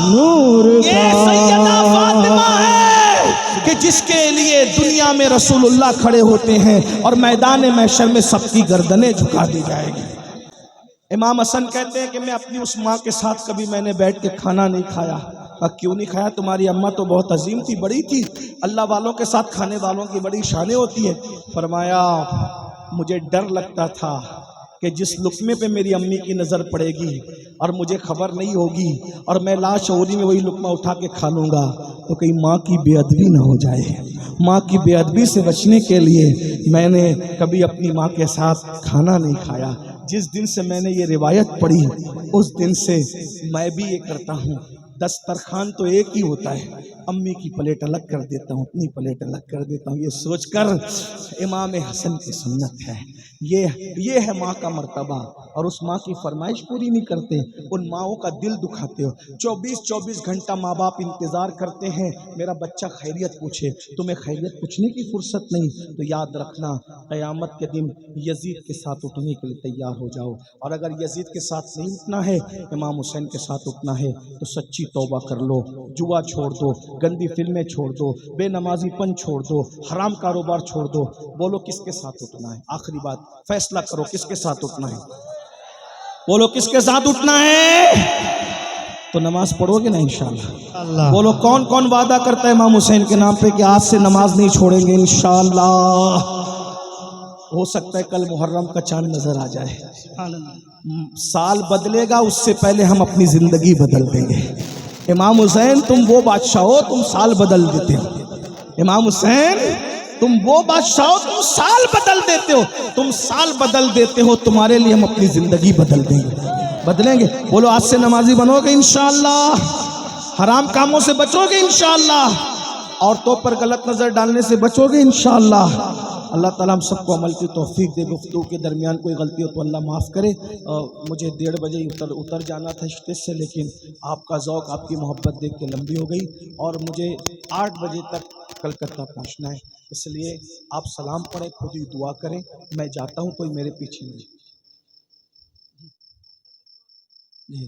B: نور
A: یہ سیدہ فاطمہ ہے کہ جس کے لیے دنیا میں رسول اللہ کھڑے ہوتے ہیں اور میدان محشر میں سب کی گردنیں جھکا دی جائے گی۔ امام حسن کہتے ہیں کہ میں اپنی اس ماں کے ساتھ کبھی میں نے بیٹھ کے کھانا نہیں کھایا۔ کیوں نہیں کھایا؟ تمہاری اماں تو بہت عظیم تھی، بڑی تھی، اللہ والوں کے ساتھ کھانے والوں کی بڑی شانیں ہوتی ہے۔ فرمایا مجھے ڈر لگتا تھا کہ جس لقمے پہ میری امی کی نظر پڑے گی اور مجھے خبر نہیں ہوگی اور میں لاشعوری میں وہی لقمہ اٹھا کے کھا لوں گا تو کہیں ماں کی بے ادبی نہ ہو جائے۔ ماں کی بے ادبی سے بچنے کے لیے میں نے کبھی اپنی ماں کے ساتھ کھانا نہیں کھایا۔ جس دن سے میں نے یہ روایت پڑھی اس دن سے میں بھی یہ کرتا ہوں، دسترخوان تو ایک ہی ہوتا ہے، امی کی پلیٹ الگ کر دیتا ہوں، اپنی پلیٹ الگ کر دیتا ہوں، یہ سوچ کر امام حسن کی سنت ہے یہ ہے ماں کا مرتبہ، اور اس ماں کی فرمائش پوری نہیں کرتے، ان ماؤں کا دل دکھاتے ہو۔ 24 گھنٹہ ماں باپ انتظار کرتے ہیں میرا بچہ خیریت پوچھے، تمہیں خیریت پوچھنے کی فرصت نہیں، تو یاد رکھنا قیامت کے دن یزید کے ساتھ اٹھنے کے لیے تیار ہو جاؤ، اور اگر یزید کے ساتھ نہیں اٹھنا ہے، امام حسین کے ساتھ اٹھنا ہے تو سچی توبہ کر لو، جوا چھوڑ دو، گندی فلمیں چھوڑ دو، بے نمازی پن چھوڑ دو، حرام کاروبار چھوڑ دو۔ بولو کس کے ساتھ اٹھنا ہے؟ آخری بات، فیصلہ کرو کس کے ساتھ اٹھنا ہے؟ بولو کس کے ساتھ اٹھنا ہے؟ تو نماز پڑھو گے نا انشاءاللہ؟
B: اللہ
A: بولو کون کون وعدہ کرتا ہے امام حسین کے نام پہ کہ آج سے نماز نہیں چھوڑیں گے انشاءاللہ؟ ہو سکتا ہے کل محرم کا چاند نظر آ جائے،
B: سبحان اللہ
A: سال بدلے گا اس سے پہلے ہم اپنی زندگی بدل دیں گے۔ امام حسین تم وہ بادشاہ ہو تم سال بدل دیتے ہو، امام حسین تم وہ بادشاہ ہو تم سال بدل دیتے ہو، تم سال بدل دیتے ہو، تمہارے لیے ہم اپنی زندگی بدل دیں گے، بدلیں گے۔ بولو آج سے نمازی بنو گے انشاءاللہ، حرام کاموں سے بچو گے انشاءاللہ، عورتوں پر غلط نظر ڈالنے سے بچو گے انشاءاللہ۔ اللہ تعالیٰ ہم سب کو عمل کی توفیق دے۔ گفتگو کے درمیان کوئی غلطی ہو تو اللہ معاف کرے۔ مجھے 1:30 بجے اتر جانا تھا اسٹیج سے، لیکن آپ کا ذوق آپ کی محبت دیکھ کے لمبی ہو گئی، اور مجھے 8 بجے تک کلکتہ پہنچنا ہے، اس لیے آپ سلام پڑھیں، خود ہی دعا کریں، میں جاتا ہوں، کوئی میرے پیچھے نہیں جی۔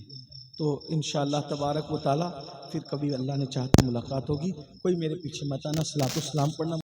A: تو انشاءاللہ تبارک و تعالیٰ پھر کبھی اللہ نے چاہا تو ملاقات ہوگی، کوئی میرے پیچھے مت آنا، صلاۃ و سلام پڑھنا